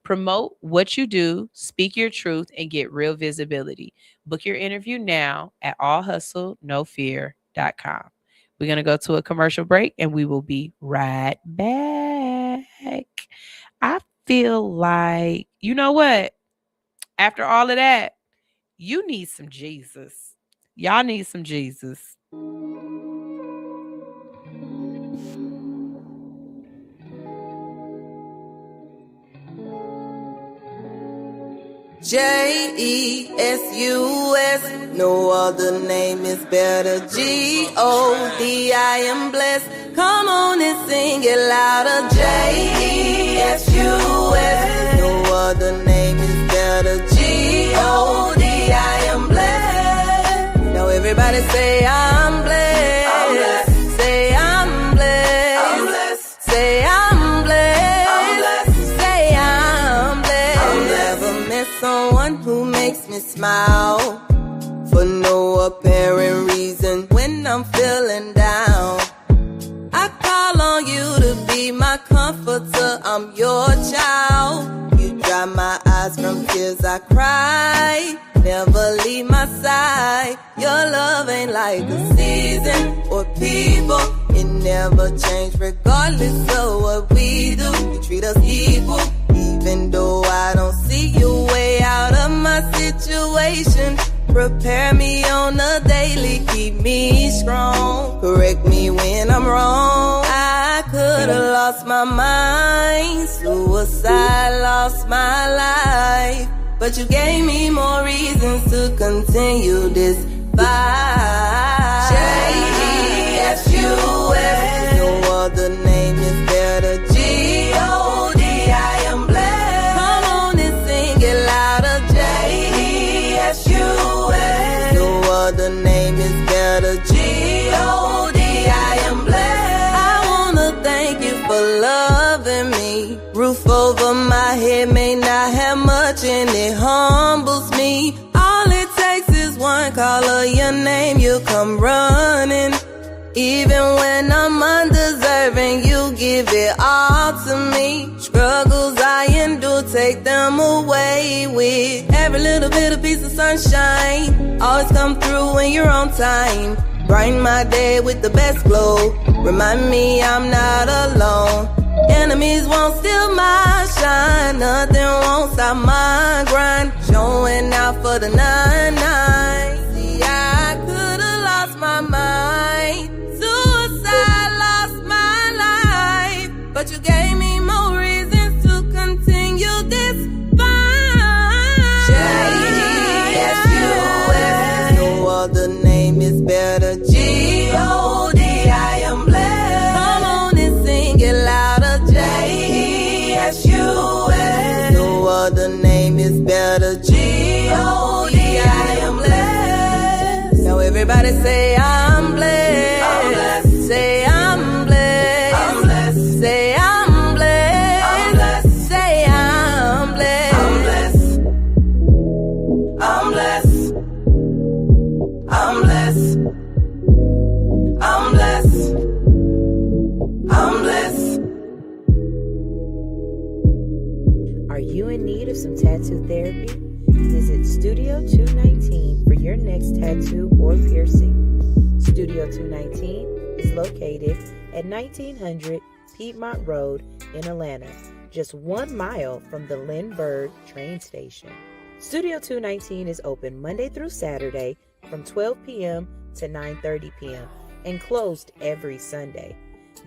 Promote what you do, speak your truth, and get real visibility. Book your interview now at allhustlenofear.com. We're going to go to a commercial break and we will be right back. I feel like, you know what? After all of that, you need some Jesus. Y'all need some Jesus. Jesus, no other name is better. God, I am blessed. Come on and sing it louder. Jesus, no other name is better. God, I am blessed. Now everybody say I'm blessed. I'm blessed. Say I'm blessed. I'm blessed. Say I'm blessed. I'm blessed. Say I'm blessed. I'm blessed. Never met someone who makes me smile for no apparent reason. When I'm feeling down, I call on you to be my comforter. I'm your child. You dry my eyes from tears I cry. Never leave my side. Your love ain't like a season or people. It never change regardless of what we do. You treat us equal, even though I don't see your way out of my situation. Prepare me on a daily, keep me strong. Correct me when I'm wrong. I could've lost my mind, suicide, lost my life. But you gave me more reasons to continue this fight. J-E-S-U-S, no other name is better. G-O-D, I am blessed. Come on and sing it louder. J-E-S-U-S, no other name is better. G-O-D, I am blessed. I wanna thank you for loving me. Roof over my head may not have much and it humbles me. All it takes is one call of your name, you come running. Even when I'm undeserving, you give it all to me. Struggles I endure, take them away with every little bit of piece of sunshine. Always come through when you're on time. Brighten my day with the best glow. Remind me I'm not alone. Enemies won't steal my shine. Nothing won't stop my grind. Showing out for the 9-9. See, I could've lost my mind. Suicide, lost my life. But you gave me more reasons to continue this fight. J-E-S-U-S, no other name is better. G-O-D, I am blessed. Come on and sing it louder. J-E-S-U-S, no other name is better. G-O-D, I am blessed. Now everybody say I'm blessed. I'm blessed. Say I'm blessed. I'm blessed. Say I'm blessed. I'm blessed. Say I'm blessed. I'm blessed. I'm blessed. I'm blessed. I'm blessed. Are you in need of some tattoo therapy? Visit Studio 219 for your next tattoo or piercing. Studio 219 is located at 1900 Piedmont Road in Atlanta, just 1 mile from the Lindbergh train station. Studio 219 is open Monday through Saturday from 12 p.m. to 9:30 p.m. and closed every Sunday.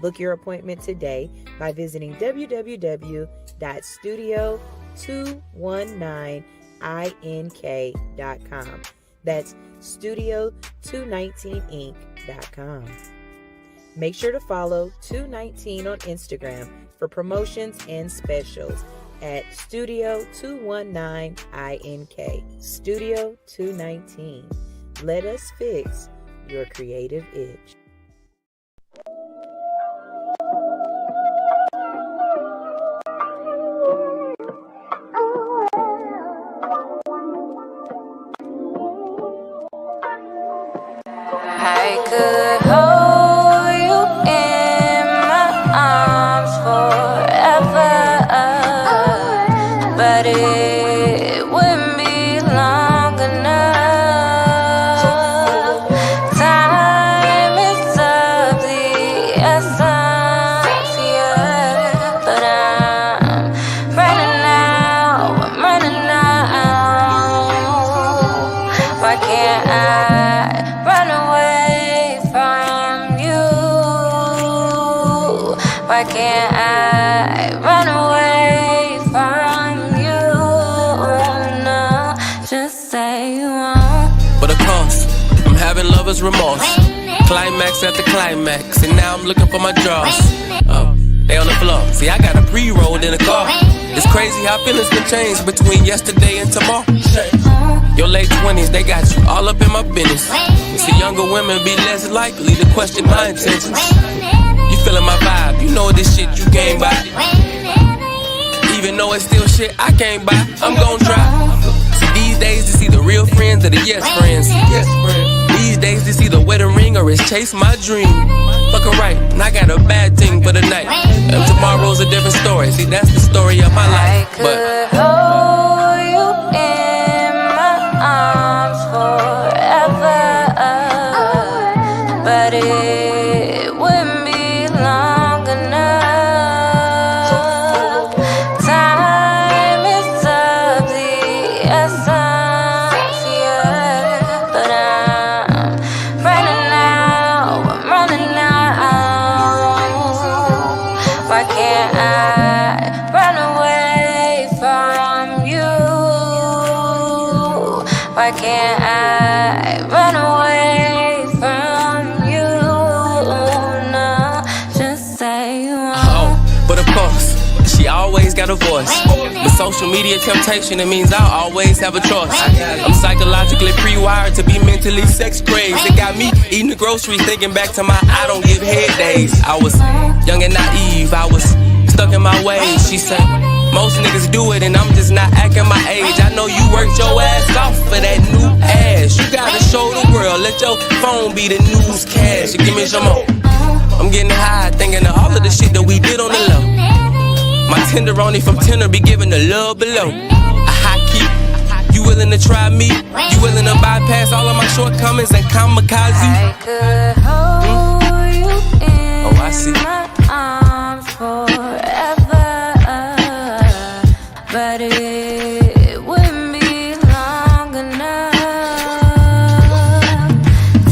Book your appointment today by visiting www.studio219ink.com. That's studio219inc.com. Make sure to follow 219 on Instagram for promotions and specials at Studio219ink. Studio 219. Let us fix your creative itch. forever, but it wouldn't be long enough. Time is of the essence, yeah, but I'm running out, I'm running out. Why can't I run away from you? Why can't I run away from you? No, just say you won't. But of course, I'm having lover's remorse. Climax after climax, and now I'm looking for my drawers. Oh, they on the floor. See, I got a pre-rolled in the car. It's crazy how feelings can change between yesterday and tomorrow. Your late 20s, they got you all up in my business. See, younger women be less likely to question my intentions. You feeling my vibe, you know this shit you came by. Even though it's still shit I can't buy, I'm gon' try. See, these days it's either real friends or the yes friends. These days it's either wedding ring or it's chase my dream. Fucking right, and I got a bad thing for the night. And tomorrow's a different story. See, that's the story of my life. But hold you in my arms forever, but it wouldn't be long enough. Time is of the essence, yeah, but I'm running out, I'm running out. Why can't I run away from you? Why can't I run away from you? No, just say you won't. but of course, she always got a voice. With social media temptation, it means I'll always have a choice. I'm psychologically pre-wired to be mentally sex crazed. It got me eating the groceries, thinking back to my I don't give head days. I was young and naive, I was stuck in my ways. She said, most niggas do it and I'm just not acting my age. I know you worked your ass off for that new ass. You gotta show the world, let your phone be the newscast. You give me some more. I'm getting high, thinking of all of the shit that we did on the low. My tenderoni from Tender be giving the love below. A high key, you willing to try me? You willing to bypass all of my shortcomings and kamikaze? I could hold you in I see. my arms forever, but it wouldn't be long enough.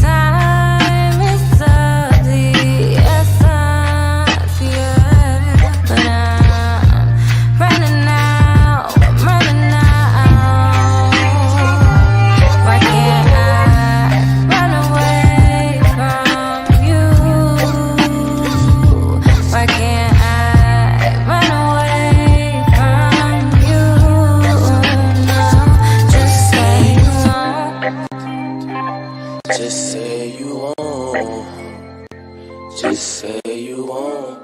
Time is of the essence, yeah, but I'm running out, I'm running out. Why can't I run away from you? Why can't I run away from you? No, just say you won't. Just say you won't. Just say you won't.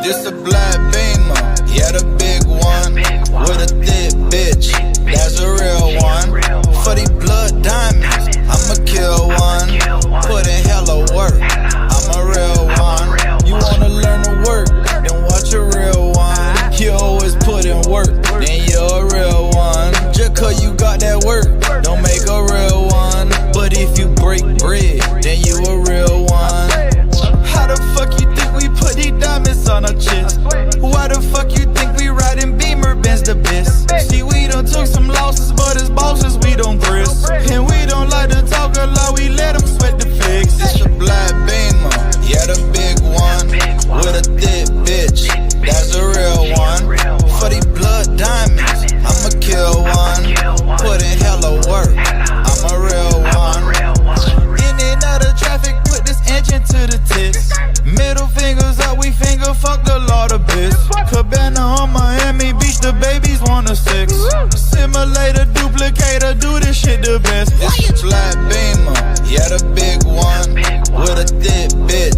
This a black Beamer, yeah, the big one. With a thick bitch, that's a real one. For these blood diamonds, I'ma kill one. Put in hella work, I'm a real one. You wanna learn to work, then watch a real one. You always put in work, then you're a real one. Just cause you got that work, don't make a real one. But if you break bread, then you a real one. How the fuck you think we put these diamonds on our chest? Why the fuck you think we riding Beamer Benz the best? See, we done took some losses, but as bosses we don't press. And we don't like to talk a lot, we let them sweat the fix. It's a black Beamer, yeah, the big one. With a thick bitch, that's a real one. For these blood diamonds, I'ma kill one. Put in hella work, I'm a real one. In and out of traffic, put this engine to the tits. Middle fingers up, we finger fuck the Lord of biz. Cabana on Miami Beach, the babies want a sex. Simulator, duplicator, do this shit the best. It's a flat Beamer, yeah, the big one. With a thick bitch,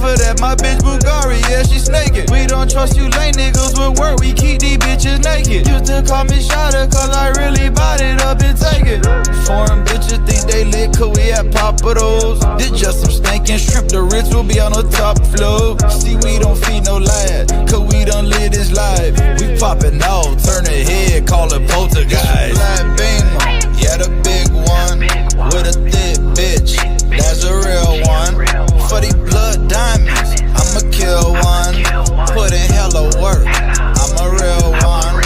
for that. My bitch Bulgari, yeah, she snaking. We don't trust you lame niggas with work, we keep these bitches naked. Used to call me Shotta, cause I really bought it up and take it. Foreign bitches think they lit, cause we at Papados. This just some stinking shrimp, the rich will be on the top floor. See, we don't feed no lad, cause we done live this life. We poppin' out, turn the head, call it poltergeist. Black Beamer, yeah, the big one, with a thick bitch, that's a real one. For these blood diamonds, I'ma kill one. Put in hella work, I'm a real one.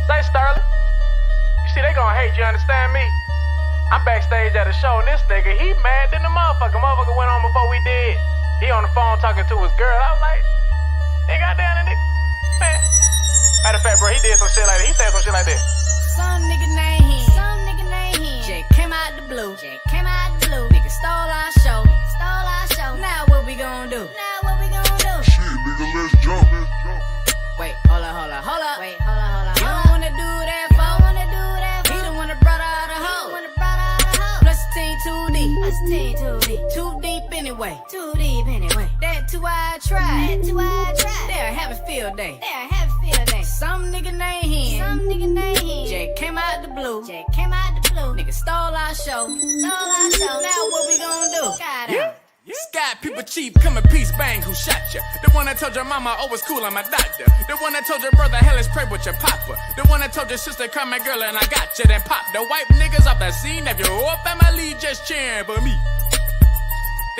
Say, Sterling, you see they gonna hate you, understand me? I'm backstage at a show, and this nigga, he mad than the motherfucker. Motherfucker went on before we did. He on the phone talking to his girl. I was like, they got down and nigga, man. Matter of fact, bro, he did some shit like that. He said some shit like that. Some nigga named him. Some nigga named him. Jay came out the blue. Jay came out the blue. Nigga stole our show. Stole our show. Now what we gonna do? Now what we gonna do? Shit, nigga, let's jump. Wait, hold up. Wait, hold up. You don't wanna do that, fo. He the one that brought out a hoe. Plus the team too deep. Too deep anyway. That two-eyed tribe. They're having field day. Some nigga named him. Jay came out the blue. Nigga stole our show. Now what we gonna do? Yeah. Sky people cheap, come in peace, bang, who shot ya? The one that told your mama, oh, it's cool, I'm a doctor. The one that told your brother, hell is pray with your papa. The one that told your sister, come my girl, and I got ya. Then pop the white niggas off the scene. If your whole family just cheering for me.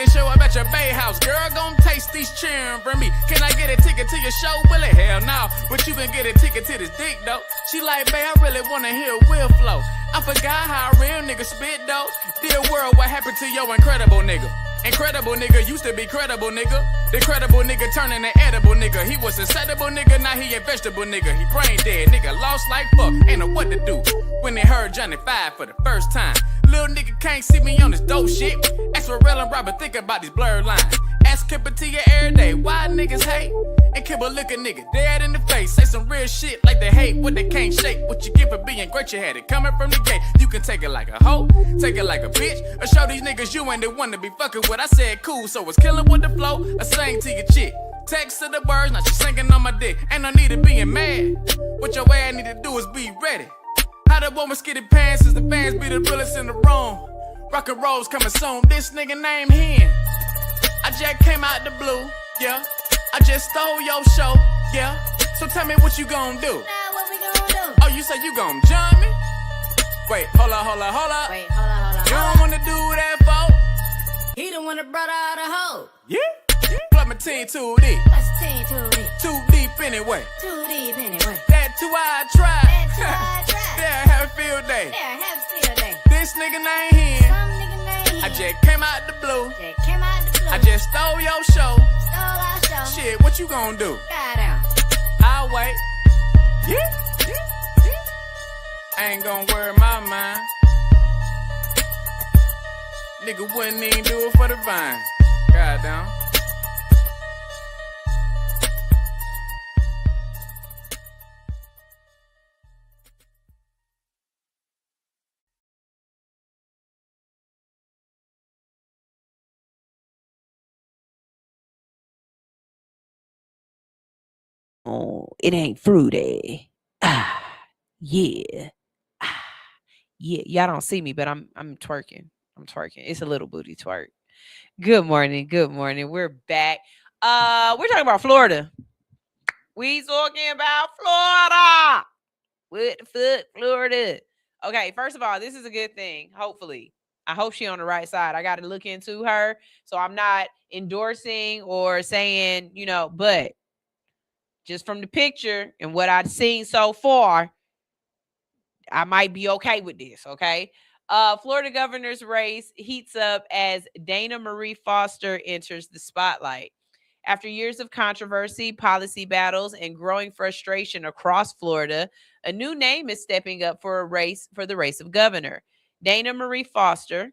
Then show up at your bay house, girl, gon' taste these cheering for me. Can I get a ticket to your show? Will it? Hell no. But you can get a ticket to this dick, though. She like, babe, I really wanna hear Will flow. I forgot how a real nigga spit, though. Dear world, what happened to your incredible nigga? Incredible nigga used to be credible nigga. The credible nigga turning an edible nigga. He was a edible nigga, now he a vegetable nigga. He brain dead, nigga lost like fuck. Ain't know what to do when they heard Johnny 5 for the first time. Little nigga can't see me on this dope shit. Ask Pharrell and Robert, think about these blurred lines. Ask Kipper to you every day, why niggas hate? And Kipper look a nigga dead in the face. Say some real shit like they hate what they can't shake. What you get for being great, you had it coming from the gate. You can take it like a hoe, take it like a bitch, or show these niggas you ain't the one to be fucking with. I said cool, so it's killing with the flow. I sang to your chick, text to the words, now she singing on my dick. Ain't no need of being mad. What your ass need to do is be ready. How the woman skitty pants is the fans be the realest in the room. Rock and roll's coming soon. This nigga named Hen. I just came out the blue, yeah. I just stole your show, yeah. So tell me what you gon' do. Now what we gonna do? Oh, you say you gon' jump me? Wait, hold up. Wait, hold up. You don't wanna do that, folks? He the one that brought out a hoe. Yeah. Plug my team too deep. Too deep anyway. That two-eyed tribe. They'll have a field day. This nigga named Hen. I just came out the blue. I just stole your show. Shit, what you gonna do? I'll wait. Yeah. I ain't gonna worry my mind. Nigga wouldn't even do it for the vine. Goddamn. Oh, it ain't fruity. Yeah. Yeah. Y'all don't see me, but I'm twerking. It's a little booty twerk. Good morning. We're back. We're talking about Florida. We talking about Florida. What the fuck, Florida? Okay, first of all, this is a good thing. Hopefully. I hope she on the right side. I got to look into her. So I'm not endorsing or saying, but just from the picture and what I've seen so far, I might be okay with this, okay? Florida governor's race heats up as Dayna Marie Foster enters the spotlight. After years of controversy, policy battles, and growing frustration across Florida, a new name is stepping up for the race of governor. Dayna Marie Foster.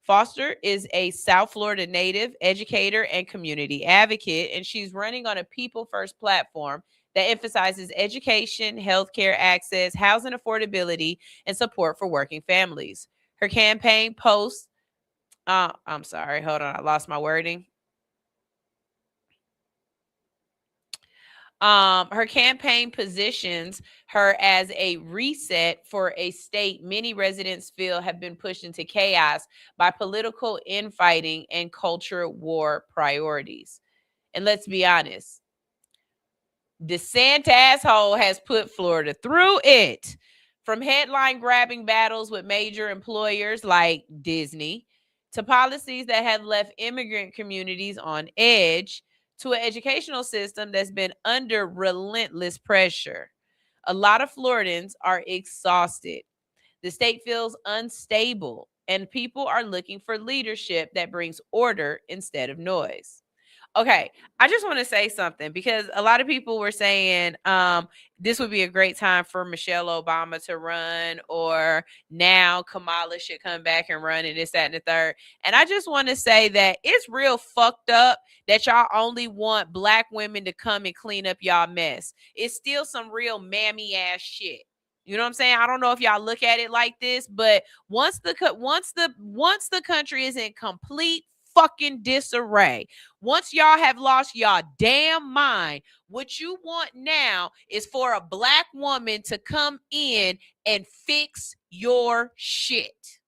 Foster is a South Florida native, educator, and community advocate, and she's running on a people first platform that emphasizes education, healthcare access, housing affordability, and support for working families. Her campaign posts, I'm sorry, hold on, I lost my wording. Her campaign positions her as a reset for a state many residents feel have been pushed into chaos by political infighting and culture war priorities. And let's be honest, DeSantis asshole has put Florida through it. From headline grabbing battles with major employers like Disney to policies that have left immigrant communities on edge to an educational system that's been under relentless pressure. A lot of Floridans are exhausted. The state feels unstable, and people are looking for leadership that brings order instead of noise. Okay, I just want to say something because a lot of people were saying this would be a great time for Michelle Obama to run, or now Kamala should come back and run, and this, that, and the third. And I just want to say that it's real fucked up that y'all only want black women to come and clean up y'all mess. It's still some real mammy ass shit. You know what I'm saying? I don't know if y'all look at it like this, but once the country is in complete fucking disarray, once y'all have lost y'all damn mind, what you want now is for a black woman to come in and fix your shit.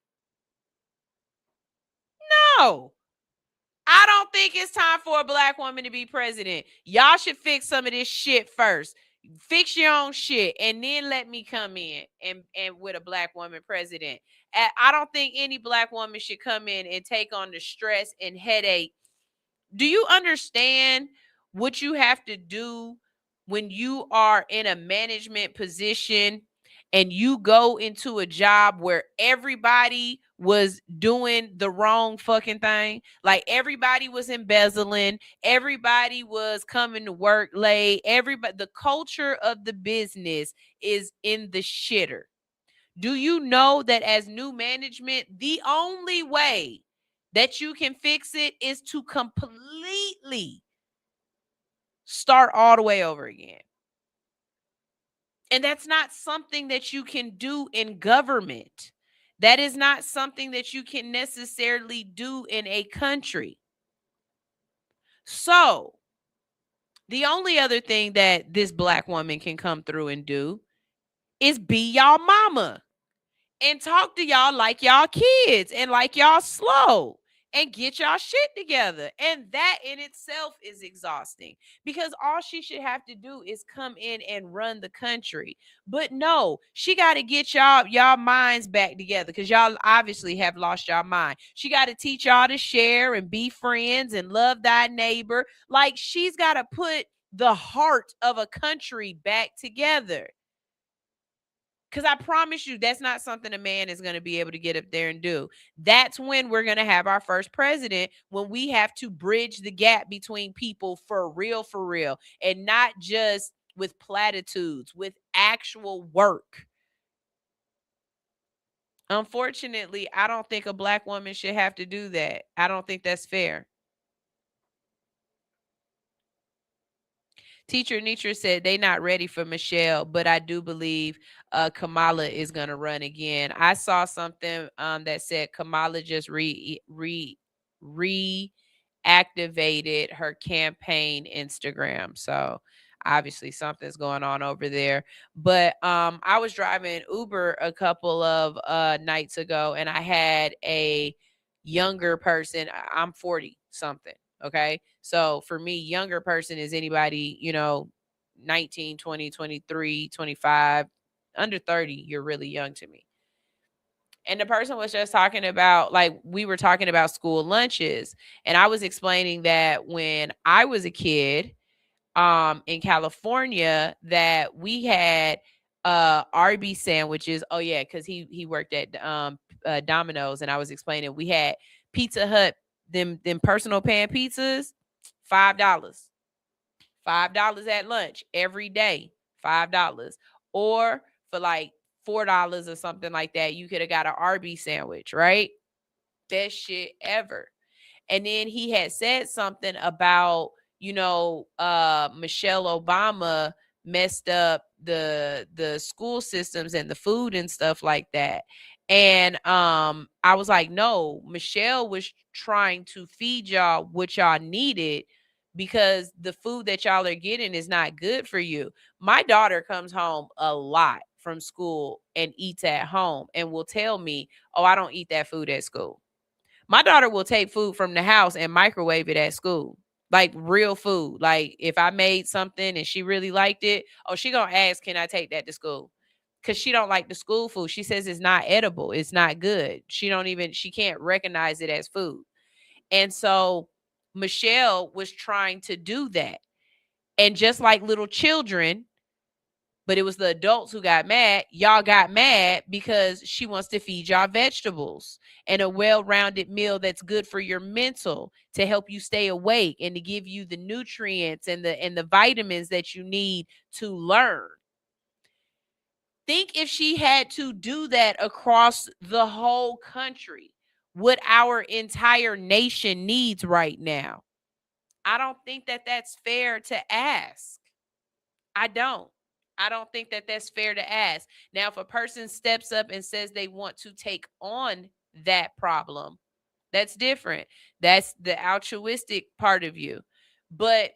No. I don't think it's time for a black woman to be president. Y'all should fix some of this shit first. Fix your own shit and then let me come in and with a black woman president. I don't think any black woman should come in and take on the stress and headache. Do you understand what you have to do when you are in a management position and you go into a job where everybody was doing the wrong fucking thing? Like everybody was embezzling, everybody was coming to work late, everybody, the culture of the business is in the shitter. Do you know that as new management, the only way that you can fix it is to completely start all the way over again? And that's not something that you can do in government. That is not something that you can necessarily do in a country. So, the only other thing that this black woman can come through and do is be y'all mama and talk to y'all like y'all kids and like y'all slow and get y'all shit together. And that in itself is exhausting because all she should have to do is come in and run the country. But no, she got to get y'all minds back together because y'all obviously have lost y'all mind. She got to teach y'all to share and be friends and love thy neighbor. Like she's got to put the heart of a country back together. Because I promise you, that's not something a man is going to be able to get up there and do. That's when we're going to have our first president, when we have to bridge the gap between people for real, and not just with platitudes, with actual work. Unfortunately, I don't think a black woman should have to do that. I don't think that's fair. Teacher Nitra said they not ready for Michelle, but I do believe Kamala is going to run again. I saw something that said Kamala just reactivated her campaign Instagram. So obviously something's going on over there. But I was driving Uber a couple of nights ago, and I had a younger person. I'm 40 something. Okay. So for me, younger person is anybody, 19, 20, 23, 25, under 30. You're really young to me. And the person was just talking about, like, we were talking about school lunches. And I was explaining that when I was a kid in California, that we had Arby's sandwiches. Oh, yeah, because he worked at Domino's. And I was explaining we had Pizza Hut, them personal pan pizzas, $5. $5 at lunch every day, $5. Or for like $4 or something like that, you could have got an Arby's sandwich, right? best shit ever. And then he had said something about, Michelle Obama messed up the school systems and the food and stuff like that. And I was like, no, Michelle was trying to feed y'all what y'all needed, because the food that y'all are getting is not good for you. My daughter comes home a lot from school and eats at home and will tell me, oh, I don't eat that food at school. My daughter will take food from the house and microwave it at school. Like real food. Like if I made something and she really liked it, oh, she gonna ask, can I take that to school? Because she don't like the school food. She says it's not edible. It's not good. She can't recognize it as food. And so Michelle was trying to do that. And just like little children, but it was the adults who got mad. Y'all got mad because she wants to feed y'all vegetables and a well-rounded meal that's good for your mental, to help you stay awake and to give you the nutrients and the vitamins that you need to learn. Think if she had to do that across the whole country, what our entire nation needs right now. I don't think that that's fair to ask. I don't think that that's fair to ask. Now, if a person steps up and says they want to take on that problem, that's different. That's the altruistic part of you. But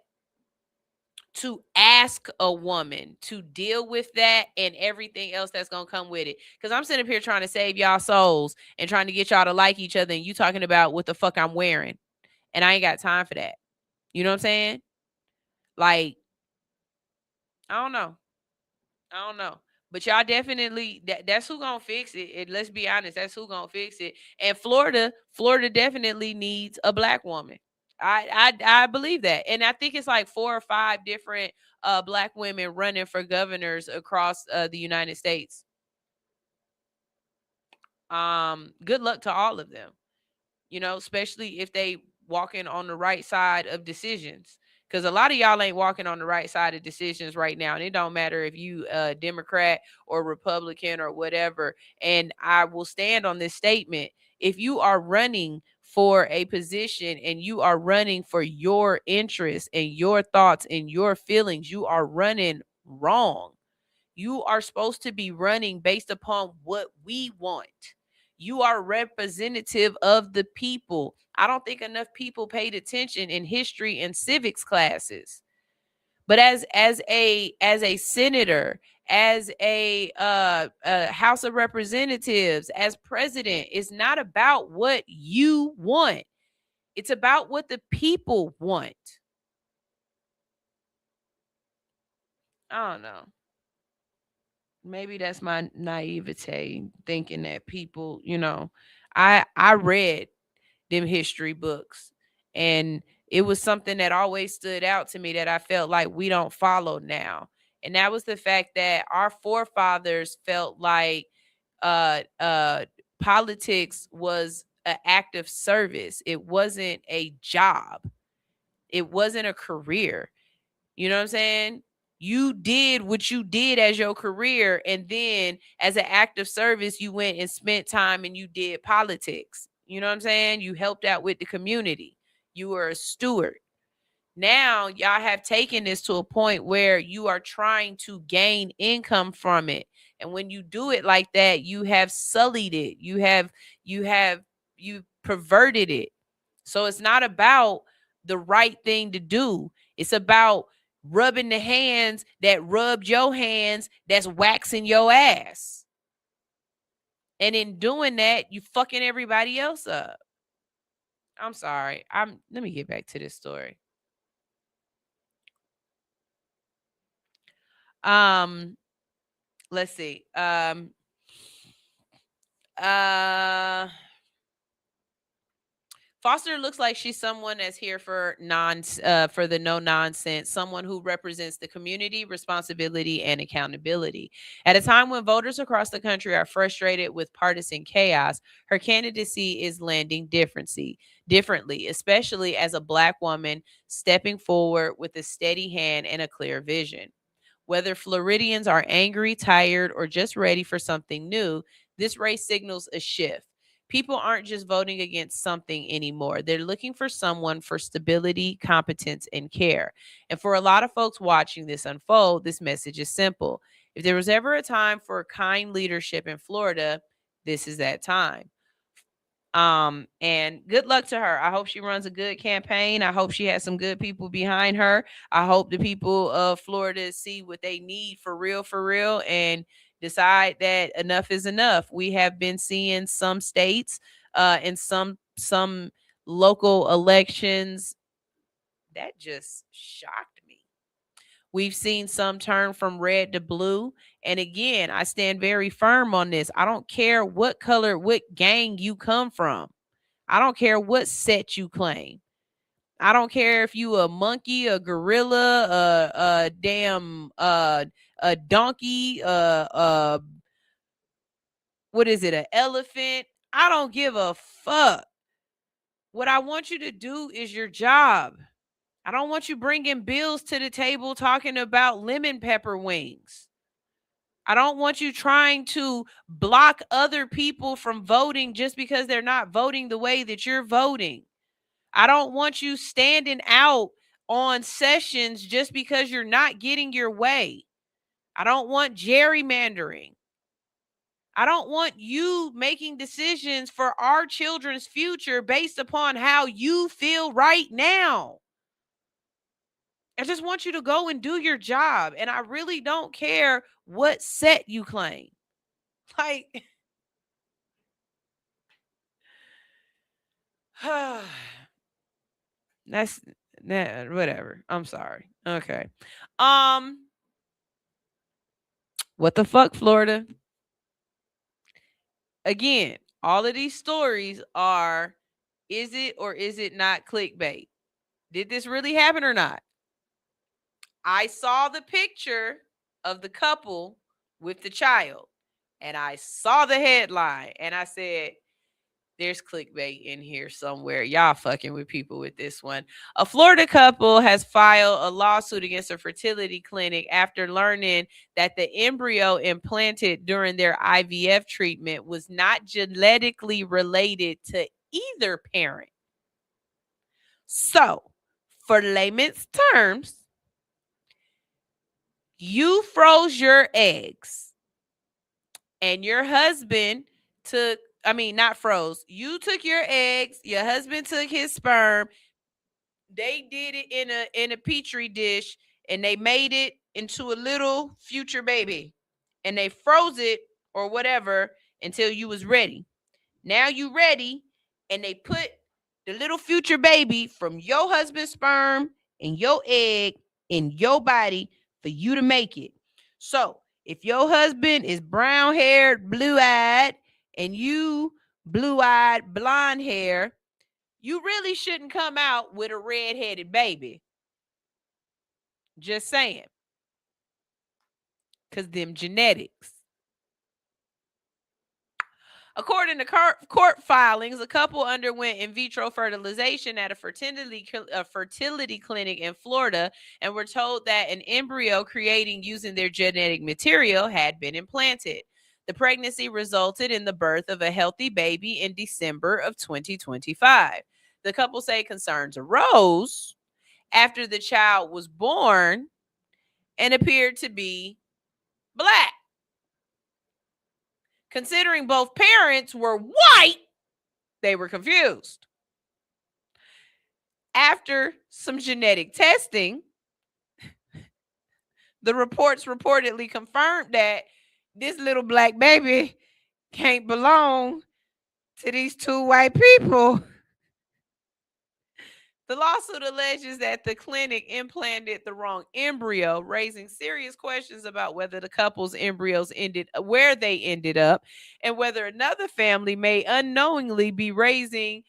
to ask a woman to deal with that and everything else that's going to come with it. Because I'm sitting up here trying to save y'all souls and trying to get y'all to like each other, and you talking about what the fuck I'm wearing. And I ain't got time for that. You know what I'm saying? Like, I don't know. But y'all definitely, that's who gonna fix it. And let's be honest, that's who gonna fix it. And Florida definitely needs a black woman. I believe that. And I think it's like 4 or 5 different black women running for governors across the United States. Good luck to all of them. Especially if they walking on the right side of decisions. Because a lot of y'all ain't walking on the right side of decisions right now. And it don't matter if you Democrat or Republican or whatever. And I will stand on this statement. If you are running for a position and you are running for your interests and your thoughts and your feelings, you are running wrong. You are supposed to be running based upon what we want. You are representative of the people. I don't think enough people paid attention in history and civics classes. But as a senator, as a House of Representatives, as president, it's not about what you want. It's about what the people want. I don't know. Maybe that's my naivete, thinking that people, I read them history books, and it was something that always stood out to me that I felt like we don't follow now. And that was the fact that our forefathers felt like politics was an act of service. It wasn't a job. It wasn't a career. You know what I'm saying? You did what you did as your career, and then as an act of service, you went and spent time and you did politics. You know what I'm saying? You helped out with the community. You were a steward. Now y'all have taken this to a point where you are trying to gain income from it. And when you do it like that, you have sullied it. You perverted it. So it's not about the right thing to do. It's about rubbing the hands that rubbed your hands that's waxing your ass. And in doing that, you fucking everybody else up. I'm sorry. Let me get back to this story. Let's see. Foster looks like she's someone that's here for the no nonsense, someone who represents the community, responsibility, and accountability. At a time when voters across the country are frustrated with partisan chaos, her candidacy is landing differently, especially as a Black woman stepping forward with a steady hand and a clear vision. Whether Floridians are angry, tired, or just ready for something new, this race signals a shift. People aren't just voting against something anymore. They're looking for someone for stability, competence, and care. And for a lot of folks watching this unfold, this message is simple. If there was ever a time for kind leadership in Florida, this is that time. And good luck to her. I hope she runs a good campaign. I hope she has some good people behind her. I hope the people of Florida see what they need for real, and decide that enough is enough. We have been seeing some states and some local elections that just shocked me. We've seen some turn from red to blue. And again, I stand very firm on this. I don't care what color, what gang you come from. I don't care what set you claim. I don't care if you a monkey, a gorilla, a damn a donkey, what is it, an elephant? I don't give a fuck. What I want you to do is your job. I don't want you bringing bills to the table talking about lemon pepper wings. I don't want you trying to block other people from voting just because they're not voting the way that you're voting. I don't want you standing out on sessions just because you're not getting your way. I don't want gerrymandering. I don't want you making decisions for our children's future based upon how you feel right now. I just want you to go and do your job. And I really don't care what set you claim. Like, that's whatever. I'm sorry. Okay. What the fuck, Florida? Again, all of these stories are, is it or is it not clickbait? Did this really happen or not? I saw the picture of the couple with the child, and I saw the headline, and I said, there's clickbait in here somewhere. Y'all fucking with people with this one. A Florida couple has filed a lawsuit against a fertility clinic after learning that the embryo implanted during their IVF treatment was not genetically related to either parent. So, for layman's terms, you froze your eggs and your husband took, not froze. You took your eggs, your husband took his sperm. They did it in a petri dish and they made it into a little future baby. And they froze it or whatever until you was ready. Now you ready, and they put the little future baby from your husband's sperm and your egg in your body for you to make it. So if your husband is brown-haired, blue-eyed, and you blue-eyed, blonde hair, you really shouldn't come out with a red-headed baby. Just saying. Because them genetics. According to court filings, a couple underwent in vitro fertilization at a fertility clinic in Florida and were told that an embryo creating using their genetic material had been implanted. The pregnancy resulted in the birth of a healthy baby in December of 2025. The couple say concerns arose after the child was born and appeared to be Black. Considering both parents were white, they were confused. After some genetic testing, the reports reportedly confirmed that this little Black baby can't belong to these two white people. The lawsuit alleges that the clinic implanted the wrong embryo, raising serious questions about whether the couple's embryos where they ended up, and whether another family may unknowingly be raising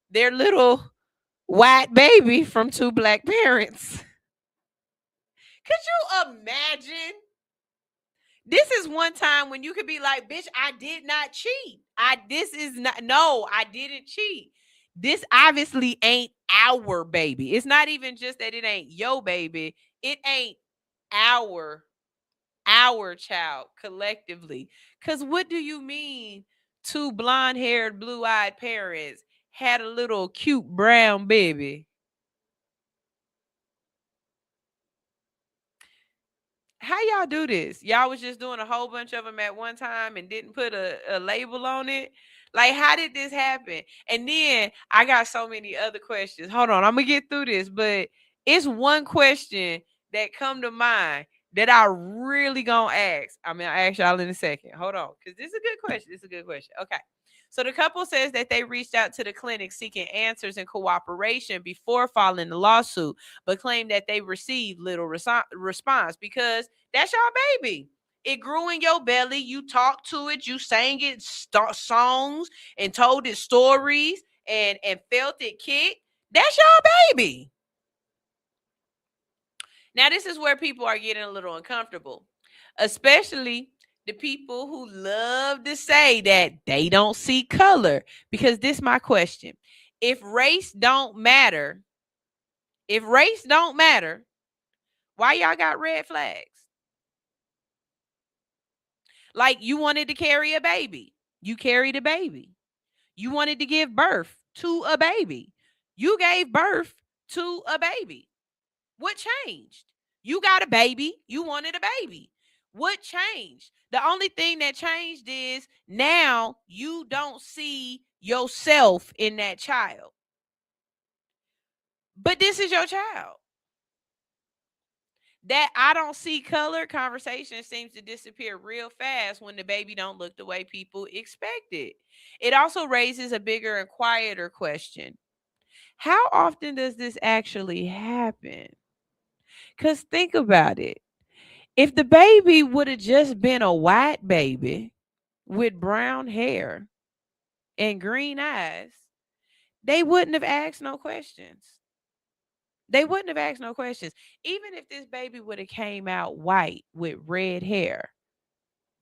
their little white baby from two Black parents. Could you imagine? This is one time when you could be like, bitch, I did not cheat. I didn't cheat. This obviously ain't our baby. It's not even just that it ain't your baby. It ain't our child collectively. Because what do you mean two blonde-haired, blue-eyed parents had a little cute brown baby. How y'all do this? Y'all was just doing a whole bunch of them at one time and didn't put a label on it? Like, how did this happen? And then I got so many other questions. Hold on, I'm gonna get through this, but it's one question that come to mind that I really gonna ask. I mean, I'll ask y'all in a second. Hold on, because this is a good question. This is a good question. Okay. So the couple says that they reached out to the clinic seeking answers and cooperation before filing the lawsuit, but claimed that they received little response because that's your baby. It grew in your belly. You talked to it. You sang it songs and told it stories and felt it kick. That's your baby. Now, this is where people are getting a little uncomfortable, especially the people who love to say that they don't see color. Because this is my question. If race don't matter, why y'all got red flags? Like, you wanted to carry a baby. You carried a baby. You wanted to give birth to a baby. You gave birth to a baby. What changed? You got a baby. You wanted a baby. What changed? The only thing that changed is now you don't see yourself in that child. But this is your child. That I don't see color conversation seems to disappear real fast when the baby don't look the way people expect it. It also raises a bigger and quieter question. How often does this actually happen? Because think about it. If the baby would have just been a white baby with brown hair and green eyes, they wouldn't have asked no questions. Even if this baby would have came out white with red hair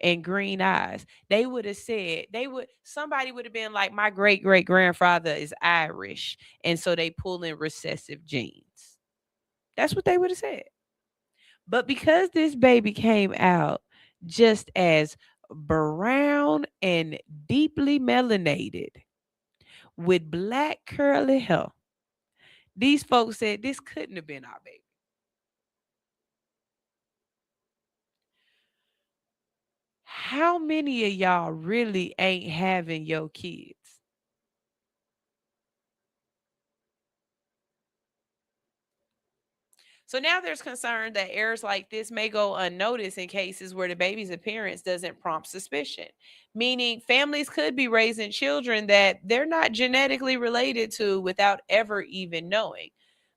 and green eyes, they would have said, somebody would have been like, my great-great-grandfather is Irish, and so they pull in recessive genes. That's what they would have said. But because this baby came out just as brown and deeply melanated with black curly hair, these folks said this couldn't have been our baby. How many of y'all really ain't having your kids? So now there's concern that errors like this may go unnoticed in cases where the baby's appearance doesn't prompt suspicion, meaning families could be raising children that they're not genetically related to without ever even knowing.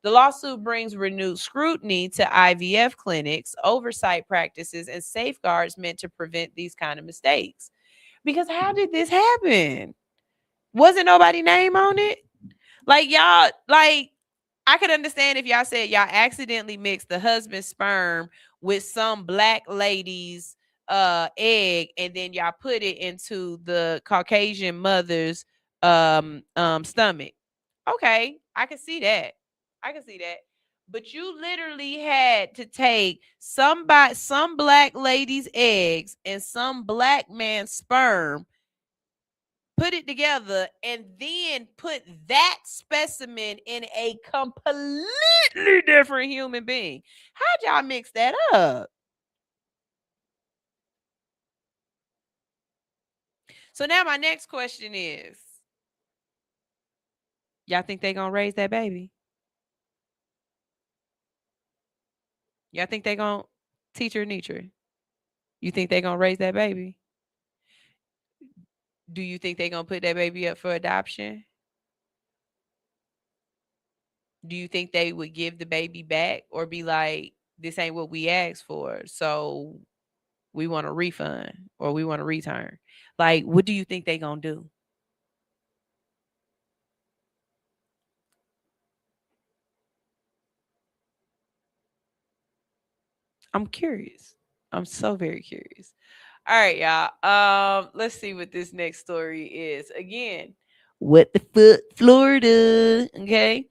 The lawsuit brings renewed scrutiny to IVF clinics, oversight practices, and safeguards meant to prevent these kind of mistakes. Because how did this happen? Wasn't nobody name on it? Like, y'all, like, I could understand if y'all said y'all accidentally mixed the husband's sperm with some black lady's egg, and then y'all put it into the Caucasian mother's stomach. Okay, I can see that. But you literally had to take some black lady's eggs and some black man's sperm, put it together, and then put that specimen in a completely different human being. How'd y'all mix that up? So now my next question is, y'all think they gonna raise that baby? Y'all think they gonna teach her Nitra? You think they gonna raise that baby? Do you think they gonna put that baby up for adoption? Do you think they would give the baby back or be like, this ain't what we asked for, so we want a refund or we want a return? Like, what do you think they gonna do? I'm curious. I'm so very curious. All right, y'all. Let's see what this next story is. Again, what the fuck, Florida? Okay.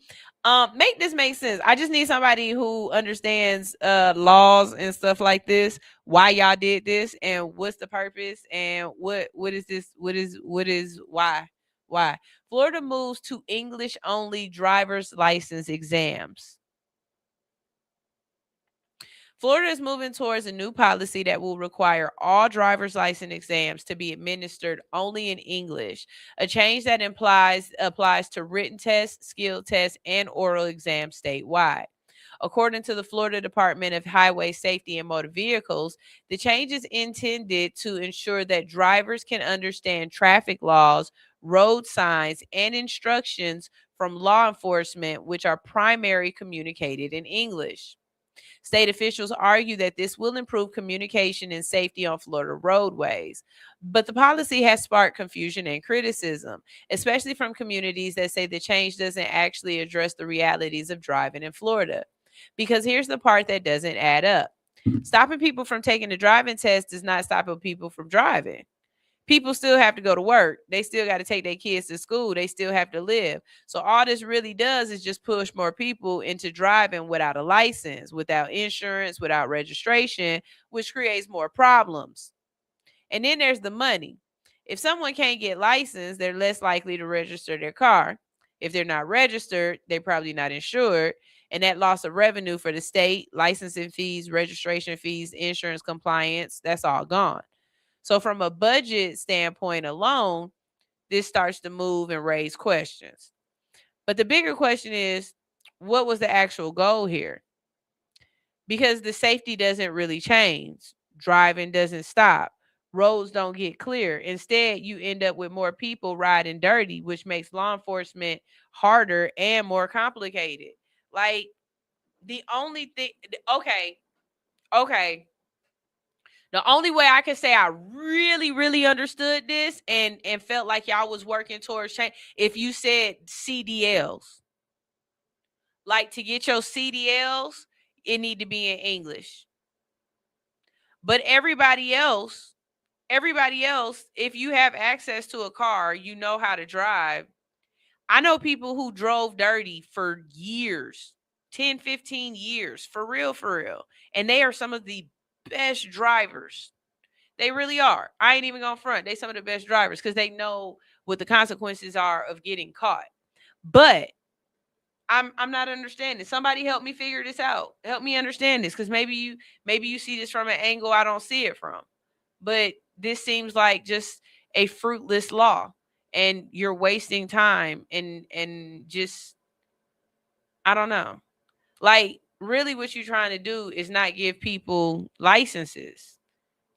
Make this make sense. I just need somebody who understands laws and stuff like this. Why y'all did this and what's the purpose and what is this? What is why? Why? Florida moves to English only driver's license exams. Florida is moving towards a new policy that will require all driver's license exams to be administered only in English, a change that applies to written tests, skill tests, and oral exams statewide. According to the Florida Department of Highway Safety and Motor Vehicles, the change is intended to ensure that drivers can understand traffic laws, road signs, and instructions from law enforcement, which are primarily communicated in English. State officials argue that this will improve communication and safety on Florida roadways. But the policy has sparked confusion and criticism, especially from communities that say the change doesn't actually address the realities of driving in Florida. Because here's the part that doesn't add up. Stopping people from taking the driving test does not stop people from driving. People still have to go to work. They still got to take their kids to school. They still have to live. So all this really does is just push more people into driving without a license, without insurance, without registration, which creates more problems. And then there's the money. If someone can't get licensed, they're less likely to register their car. If they're not registered, they're probably not insured. And that loss of revenue for the state, licensing fees, registration fees, insurance compliance, that's all gone. So from a budget standpoint alone, this starts to move and raise questions. But the bigger question is, what was the actual goal here? Because the safety doesn't really change. Driving doesn't stop. Roads don't get clear. Instead, you end up with more people riding dirty, which makes law enforcement harder and more complicated. Like, the only thing, okay. The only way I can say I really, really understood this and felt like y'all was working towards change, if you said CDLs. Like, to get your CDLs, it need to be in English. But everybody else, if you have access to a car, you know how to drive. I know people who drove dirty for years, 10, 15 years, for real. And they are some of the best drivers. They really are. I ain't even gonna front. They some of the best drivers because they know what the consequences are of getting caught. But I'm not understanding. Somebody help me figure this out. Help me understand this, because maybe you see this from an angle I don't see it from. But this seems like just a fruitless law, and you're wasting time and just, I don't know. Like, really what you're trying to do is not give people licenses,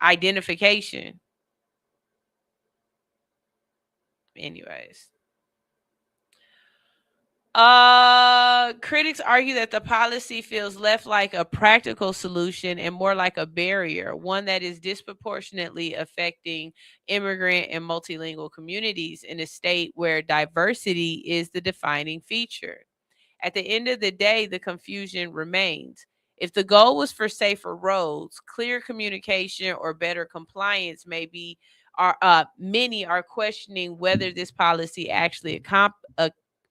identification. Anyways. Critics argue that the policy feels less like a practical solution and more like a barrier, one that is disproportionately affecting immigrant and multilingual communities in a state where diversity is the defining feature. At the end of the day, the confusion remains. If the goal was for safer roads, clear communication, or better compliance, many are questioning whether this policy actually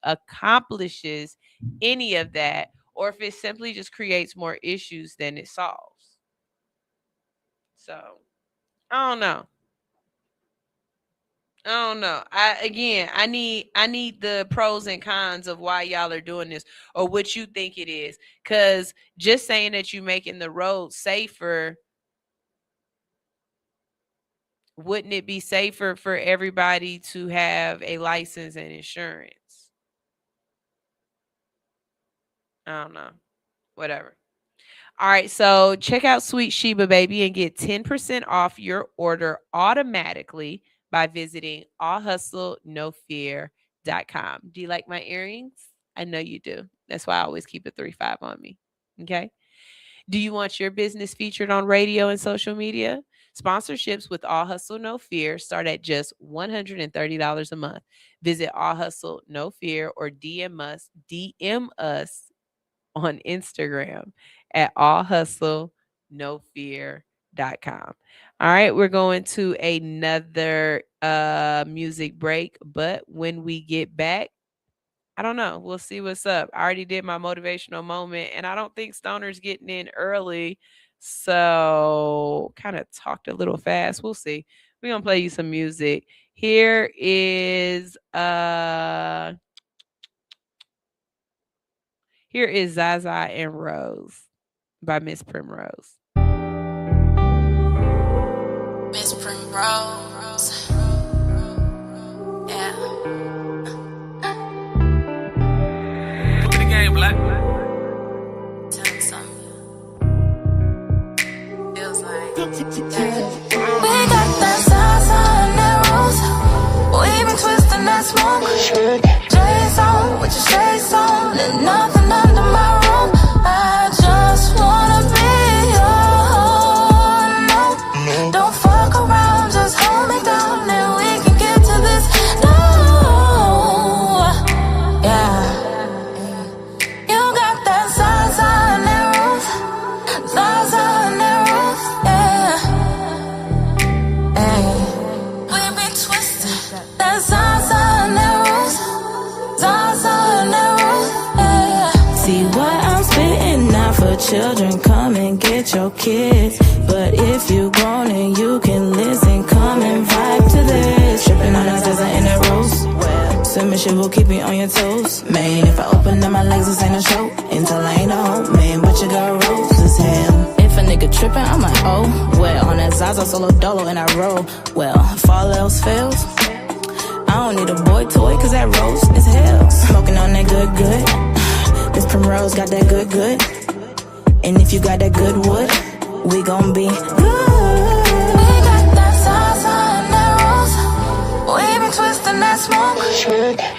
accomplishes any of that, or if it simply just creates more issues than it solves. So, I don't know. I need the pros and cons of why y'all are doing this, or what you think it is. Cause just saying that you're making the road safer, wouldn't it be safer for everybody to have a license and insurance? I don't know. Whatever. All right, so check out Sweet Sheba Baby and get 10% off your order automatically by visiting allhustlenofear.com. Do you like my earrings? I know you do. That's why I always keep a 3-5 on me. Okay. Do you want your business featured on radio and social media? Sponsorships with All Hustle No Fear start at just $130 a month. Visit All Hustle No Fear or DM us on Instagram at allhustlenofear.com. All right, we're going to another music break, but when we get back, I don't know. We'll see what's up. I already did my motivational moment, and I don't think Stoner's getting in early. So kind of talked a little fast. We'll see. We're gonna play you some music. Here is Zaza and Rose by Miss Primrose. Miss Primrose. Yeah. Look at the game, Black. Tell me something. Feels like. We got that Zaza and that Rose. We been twisting that smoke. J's on with your shades on and nothing under my room. I just wanna be your no. Don't fuck around, just hold me down and we can get to this. No, yeah. You got that Zaza and that Rose, Zaza and that Rose, yeah. Hey, we be twisted. That Zaza and that Rose, Zaza and that Rose, yeah. See what I'm spitting now for children, come and get your kids. But if you grown and you can listen, come and vibe to this. Tripping on that Zaza and that Rose. Swimming shit will keep me on your toes. Man, if I open up my legs, this ain't a show. Until I ain't a hoe, man, but you got rose as hell. If a nigga tripping, I'm like, oh, well. On that Zaza solo dolo and I roll. Well, if all else fails, I don't need a boy toy, cause that rose is hell. Smoking on that good, good. This Primrose got that good, good. And if you got that good wood, we gon' be good. We got that Zaza and that Rose. We been twisting that smoke.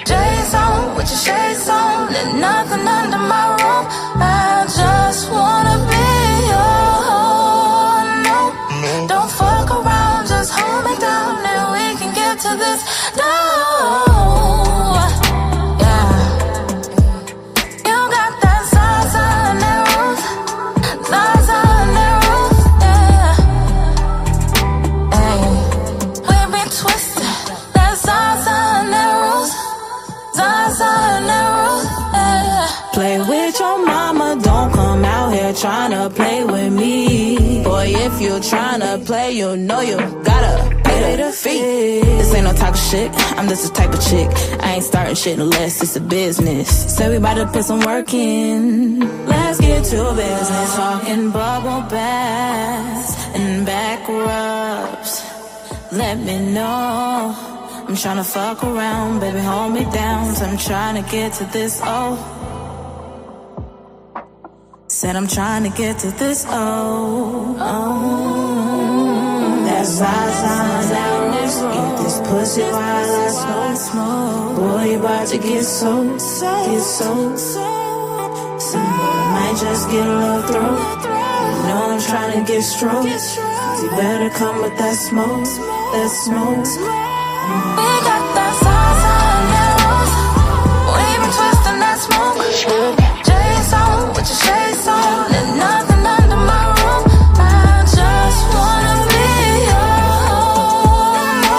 J's on with your shades on and nothing under my room. I just wanna be your no. Don't fuck around, just hold me down and we can get to this. No, yeah. You got that Zaza and that Rose, Zaza and that Rose, yeah. Hey, we been twisted. That Zaza and that Rose, Zaza and that Rose, yeah. Play with your mama, don't come out here tryna play with me. Boy, if you tryna play, you know you gotta pay the fee. This ain't no talk of shit, I'm just the type of chick. I ain't starting shit unless it's a business. Say we about to put some work in. Let's get to business. Talking bubble baths and back rubs. Let me know. I'm tryna fuck around, baby, hold me down. So I'm tryna get to this, oh. Said I'm tryna get to this, oh, oh. That's Zaza, eat this pussy while I smoke. Boy, you about to get so. Might just get a little throat. You know I'm tryna get stroked. You better come with that smoke, that smoke. We got that Zaza and that Rose. We been twisting that smoke. J's on with your shades on and nothing under my room. I just wanna be your no.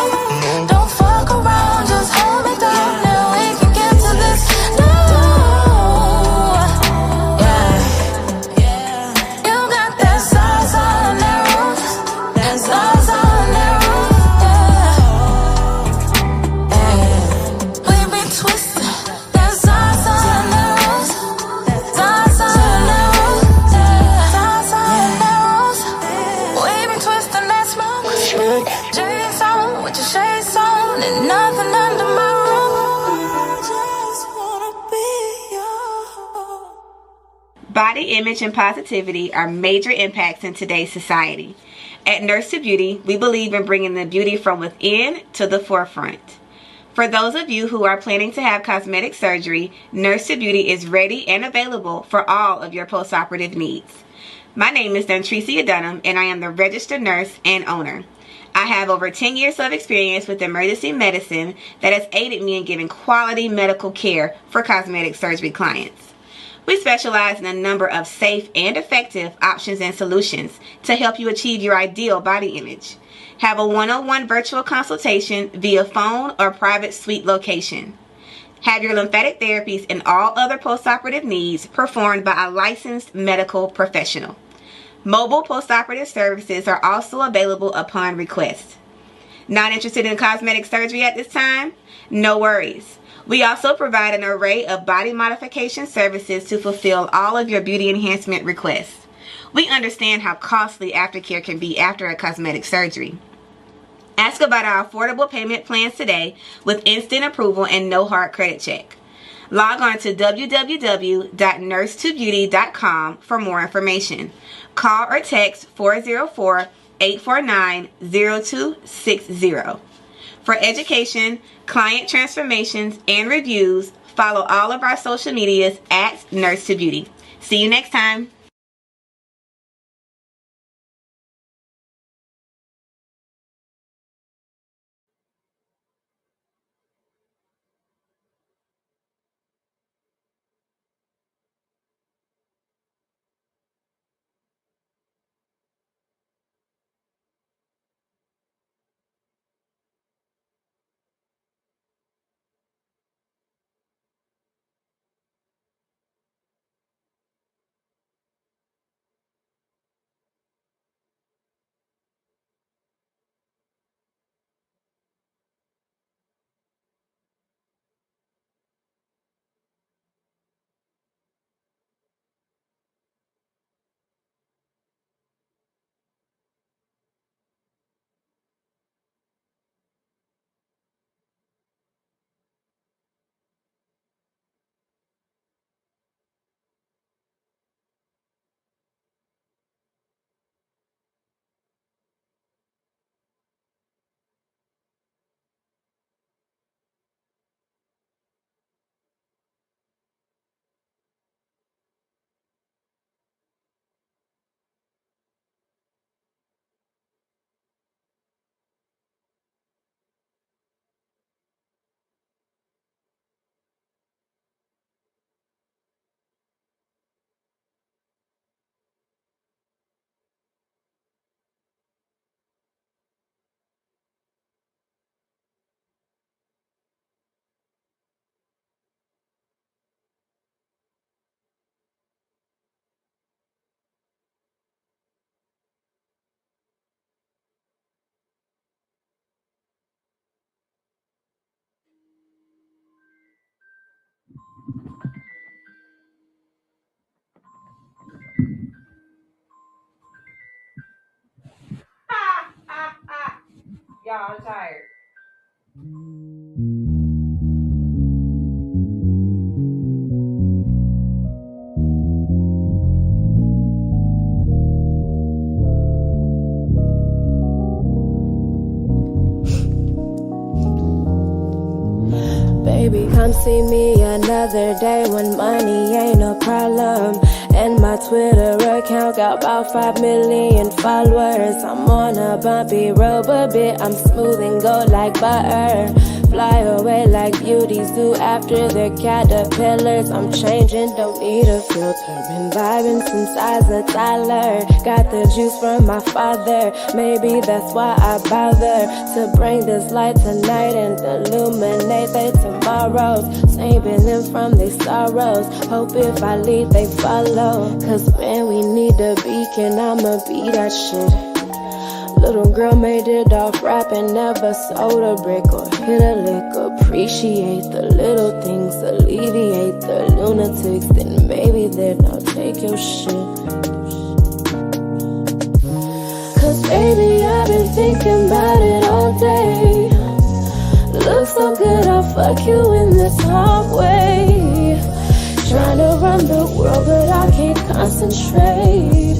Don't fuck around, just hold me down and we can get to this. No, yeah. You got that Zaza and that Rose, that Zaza and that Rose, yeah. We been twisted. That Zaza and that Rose, Zaza and that Rose, yeah. Zaza and that Rose. We been twisting that smoke. J's on with your shades on and nothing under my room. I just wanna be yours. Body image and positivity are major impacts in today's society. At Nurse to Beauty, we believe in bringing the beauty from within to the forefront. For those of you who are planning to have cosmetic surgery, Nurse to Beauty is ready and available for all of your postoperative needs. My name is Dontricia Dunham, and I am the registered nurse and owner. I have over 10 years of experience with emergency medicine that has aided me in giving quality medical care for cosmetic surgery clients. We specialize in a number of safe and effective options and solutions to help you achieve your ideal body image. Have a one-on-one virtual consultation via phone or private suite location. Have your lymphatic therapies and all other postoperative needs performed by a licensed medical professional. Mobile postoperative services are also available upon request. Not interested in cosmetic surgery at this time? No worries. We also provide an array of body modification services to fulfill all of your beauty enhancement requests. We understand how costly aftercare can be after a cosmetic surgery. Ask about our affordable payment plans today with instant approval and no hard credit check. Log on to www.nurse2beauty.com for more information. Call or text 404-849-0260. For education, client transformations, and reviews, follow all of our social medias at Nurse2Beauty. See you next time. Y'all, I'm tired. Baby, come see me another day when money ain't a problem. And my Twitter account got about 5 million followers. I'm on a bumpy road, but bit I'm smooth and go like butter. Fly away like beauties do after their caterpillars. I'm changing, don't need a filter. Been vibing since I was a toddler. Got the juice from my father. Maybe that's why I bother to bring this light tonight and illuminate their tomorrows. Saving them from their sorrows. Hope if I lead they follow. Cause when we need a beacon, I'ma be that shit. Little girl made it off rapping, never sold a brick or hit a lick. Appreciate the little things, alleviate the lunatics. Then maybe then I'll take your shit. Cause baby, I've been thinking about it all day. Looks so good, I'll fuck you in this hallway. Trying to run the world, but I can't concentrate.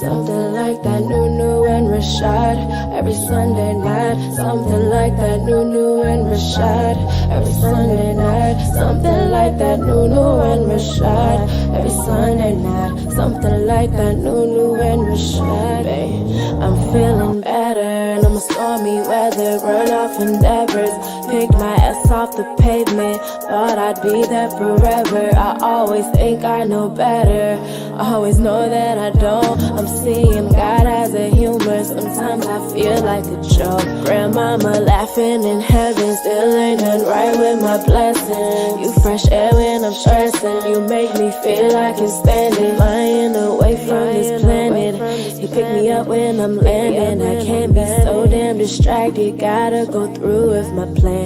Something like that Nunu and Rashad every Sunday night. Something like that Nunu and Rashad every Sunday night. Something like that Nunu and Rashad every Sunday night. Something like that Nunu and Rashad. Babe, I'm feeling better and I'm stormy weather, run off endeavors. Picked my ass off the pavement, thought I'd be there forever. I always think I know better, I always know that I don't. I'm seeing God as a humor, sometimes I feel like a joke. Grandmama laughing in heaven, still ain't nothing right with my blessing. You fresh air when I'm stressing, you make me feel like I'm standing, flying away from this planet. You pick me up when I'm landing, I can't be so damn distracted, gotta go through with my planning.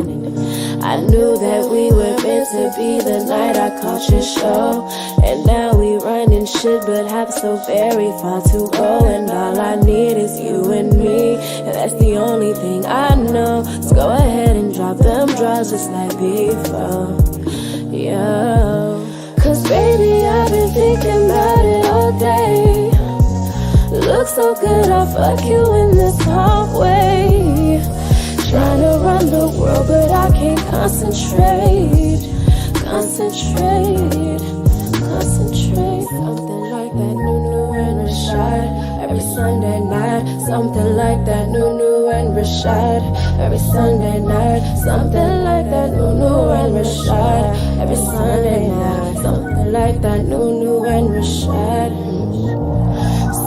I knew that we were meant to be the night I caught your show, and now we running shit but have so very far to go. And all I need is you and me, and that's the only thing I know. So go ahead and drop them drugs just like before, yo. Cause baby, I've been thinking about it all day. Look so good, I'll fuck you in this hallway. Trying to run the world, but I can't concentrate. Concentrate. Something like that new and Rashad. Every Sunday night, something like that new and Rashad. Every Sunday night, something like that new and Rashad. Every Sunday night, something like that new and Rashad.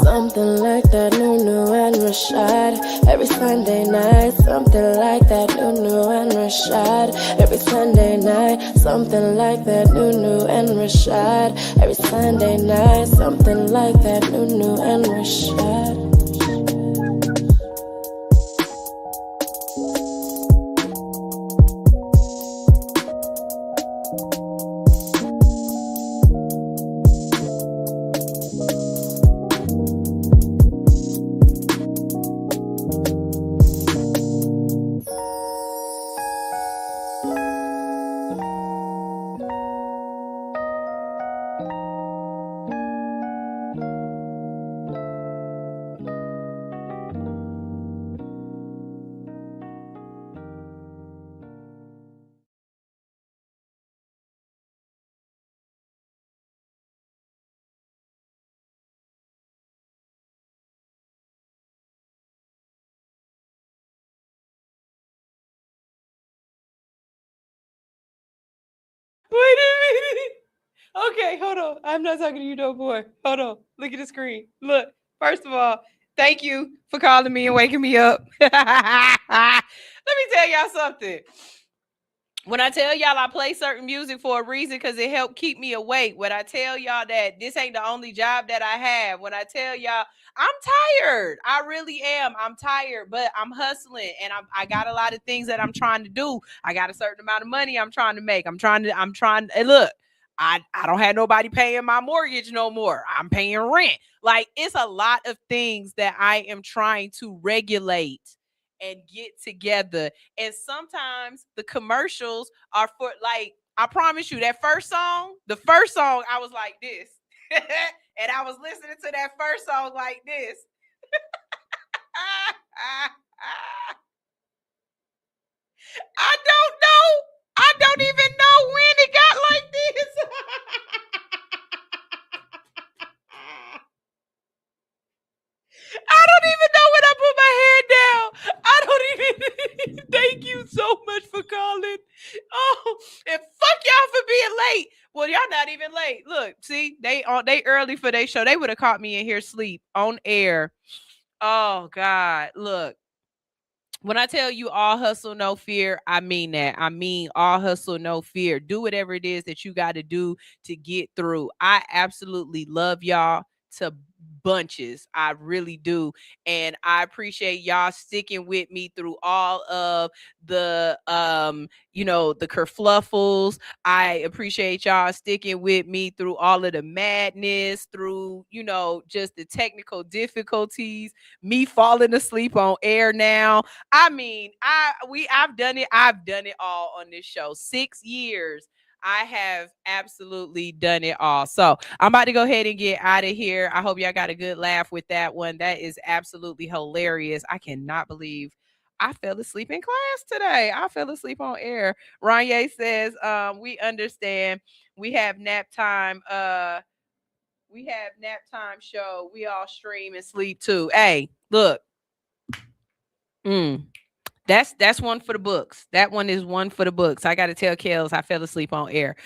Something like that new and Rashad. Every Sunday night, something like that new and Rashad. Every Sunday night, something like that new and Rashad. Every Sunday night, something like that new and Rashad. Wait a minute. Okay, hold on. I'm not talking to you no more. Hold on. Look at the screen. Look. First of all, thank you for calling me and waking me up. Let me tell y'all something. When I tell y'all I play certain music for a reason because it helped keep me awake. When I tell y'all that this ain't the only job that I have. When I tell y'all I'm tired. I really am. I'm tired, but I'm hustling and I got a lot of things that I'm trying to do. I got a certain amount of money I'm trying to make. I'm trying and look, I don't have nobody paying my mortgage no more. I'm paying rent. Like, it's a lot of things that I am trying to regulate and get together. And sometimes the commercials are for, like, I promise you, that the first song, I was like this. And I was listening to that first song like this. I don't know. I don't even know when it got like this. I don't even know when I put my head down. I don't even. Thank you so much for calling. Oh, and fuck y'all for being late. Well, y'all not even late. Look, see, they early for their show. They would have caught me in here sleep on air. Oh God, look. When I tell you all hustle, no fear, I mean that. I mean all hustle, no fear. Do whatever it is that you got to do to get through. I absolutely love y'all to bunches. I really do. And I appreciate y'all sticking with me through all of the the kerfluffles. I appreciate y'all sticking with me through all of the madness, through, just the technical difficulties, me falling asleep on air now. I mean, I've done it. I've done it all on this show. 6 years. I have absolutely done it all. So I'm about to go ahead and get out of here. I hope y'all got a good laugh with that one. That is absolutely hilarious. I cannot believe I fell asleep in class today. I fell asleep on air. Ranye says, we understand. We have nap time. We have nap time show. We all stream and sleep too. Hey, look. That's one for the books. That one is one for the books. I got to tell Kels I fell asleep on air.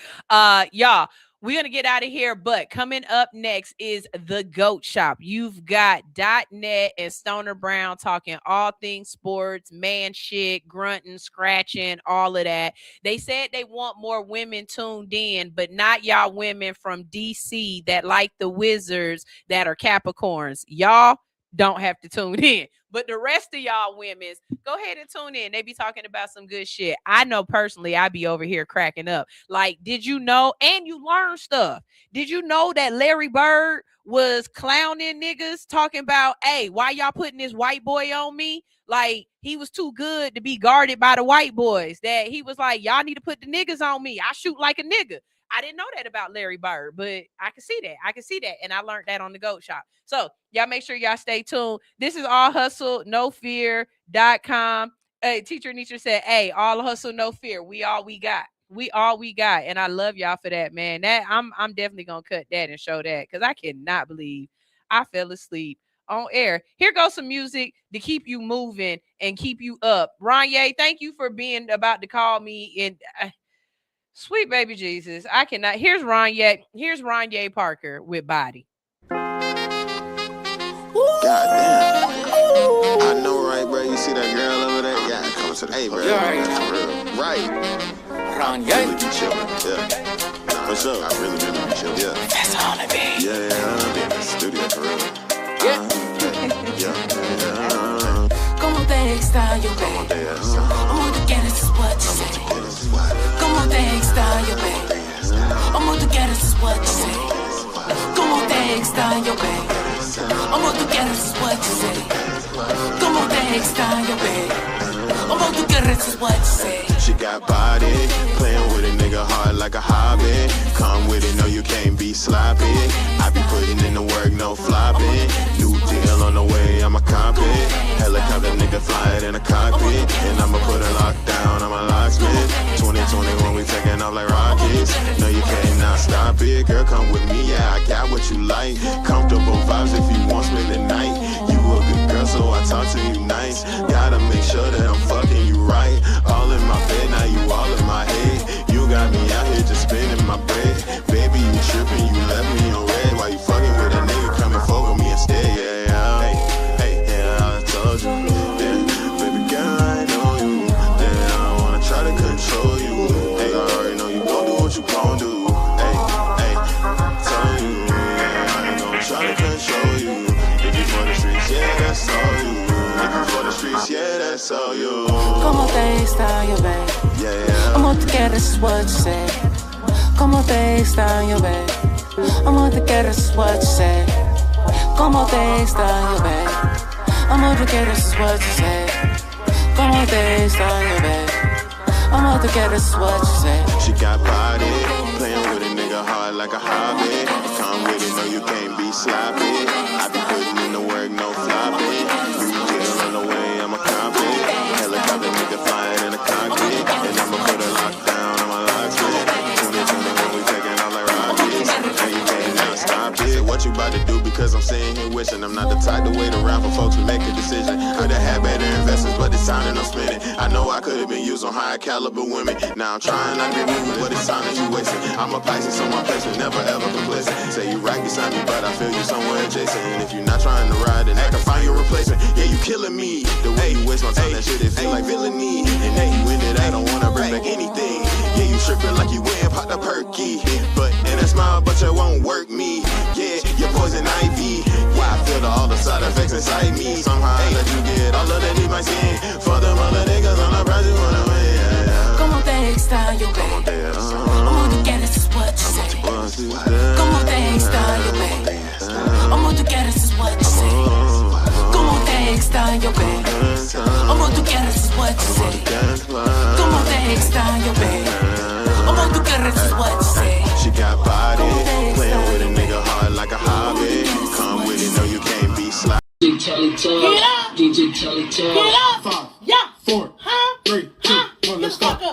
Y'all, we're going to get out of here, but coming up next is The GOAT Shop. You've got .net and Stoner Brown talking all things sports, man shit, grunting, scratching, all of that. They said they want more women tuned in, but not y'all women from DC that like the Wizards that are Capricorns. Y'all don't have to tune in. But the rest of y'all women's, go ahead and tune in. They be talking about some good shit. I know personally, I be over here cracking up. Like, did you know? And you learn stuff. Did you know that Larry Bird was clowning niggas talking about, hey, why y'all putting this white boy on me? Like, he was too good to be guarded by the white boys. That he was like, y'all need to put the niggas on me. I shoot like a nigga. I didn't know that about Larry Bird, but I can see that. And I learned that on the GOAT Shop. So y'all make sure y'all stay tuned. This is All Hustle, No Fear.com. Hey, Teacher Nietzsche said, hey, all hustle, no fear. We all we got. We all we got. And I love y'all for that, man. That I'm definitely gonna cut that and show that, because I cannot believe I fell asleep on air. Here goes some music to keep you moving and keep you up. Ronye, thank you for being about to call me in. Sweet baby Jesus. I cannot. Here's Ronye Parker with Body. Goddamn. I know, right, bro? You see that girl over there? Yeah, come to the. Hey, bro. Right. Right. Ronye. Really be chillin'. Yeah. Nah, for sure. I really be chillin'. Yeah. That's all it be. Yeah, I'll be in the studio for real. Yeah. Como te extraño, baby. Como tú quieres es what you say. Como te extraño, baby. Como tú quieres es what you say. Como te extraño, baby. Como tú quieres es what you say. Como te extraño, baby. Como tú quieres is what you say. She got body, playing with a nigga hard like a hobby. Come with it, no you can't be sloppy. I be putting in the work, no flopping. New deal on the way, I'm a copy. Helicopter nigga flying in a cockpit. And I'ma put a lockdown on my locksmith. 2021 we taking off like rockets. No you can't not stop it. Girl come with me, yeah I got what you like. Comfortable vibes if you want spend the night. You a good girl so I talk to you nice. Gotta make sure that I'm fucking you right. All in my bed, now you all in my head. You got me out here just spending my bread. Baby, you tripping, you left me on red. While you fucking with a nigga, come and fuck with me instead. Yeah, yeah, I told you. Yeah, baby girl, I know you. Yeah, I wanna try to control you. Hey, I already know you gon' do what you gon' do. Hey, tell you. Yeah, I ain't gon' try to control you. If you for the streets, yeah, that's all you. If you for the streets, yeah, that's all you. Como te extraño, baby. Como tú quieres is what you say. Como te extraño, baby. Como tú quieres is what you say. Como te extraño, baby. Como tú quieres is what you say. Como te extraño, baby. Como tú quieres is what you say. She got body, playing with a nigga hard like a hobby. Come with it, no you can't be sloppy. I be putting in the work, no floppy. New deal on the way, I'm a copy. Helicopter nigga flying in a cockpit. And I'ma put a lockdown on my locksmith. 2021 we taking off like rockets. And you can't not stop it. What you about to do? Because I'm sitting here wishing I'm not the type to wait around for folks to make a decision. I'd have had better investments, but it's time that I'm spending. I know I could have been used on higher caliber women. Now I'm trying not to be rude, but it's time that you wasting. I'm a Pisces, so my placement never ever complacent. Say you right beside me, but I feel you somewhere adjacent. And if you're not trying to ride, then I can find your replacement. Yeah, you killing me. The way you waste my time, that shit, it feel like villainy. And then you ended, I don't wanna bring back anything. Yeah, you tripping like you went and popped a perky. But, and a smile, but you won't work me. Yeah, you're poison ivy. Yeah, I feel all the side effects inside me. Somehow I let you get all of that in my skin. For them other niggas, I'm not proud you wanna win. Como te extraño, baby. Como tú quieres is what you say. Como te extraño, baby. Como tú quieres is what you say. Como te extraño, baby. Como tú quieres is what you say. Como te extraño, baby. Como tú quieres is what you say. She got body, playing with a nigga hard like a hobby. Come with it, no you can't be sloppy. DJ Telly Tell. Get up. DJ Telly Tell. Get up. 5, Yeah. 4, 3, 2, 1, let's go. Get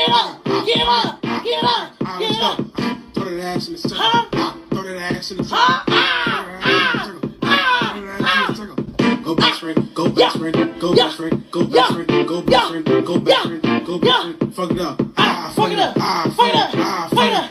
up. Get up. Get up. Get up. Throw that ass in the circle. Throw that ass in the circle. Throw that ass in the circle. fuck it up. Fuck it up. Fuck it up. Fuck it up.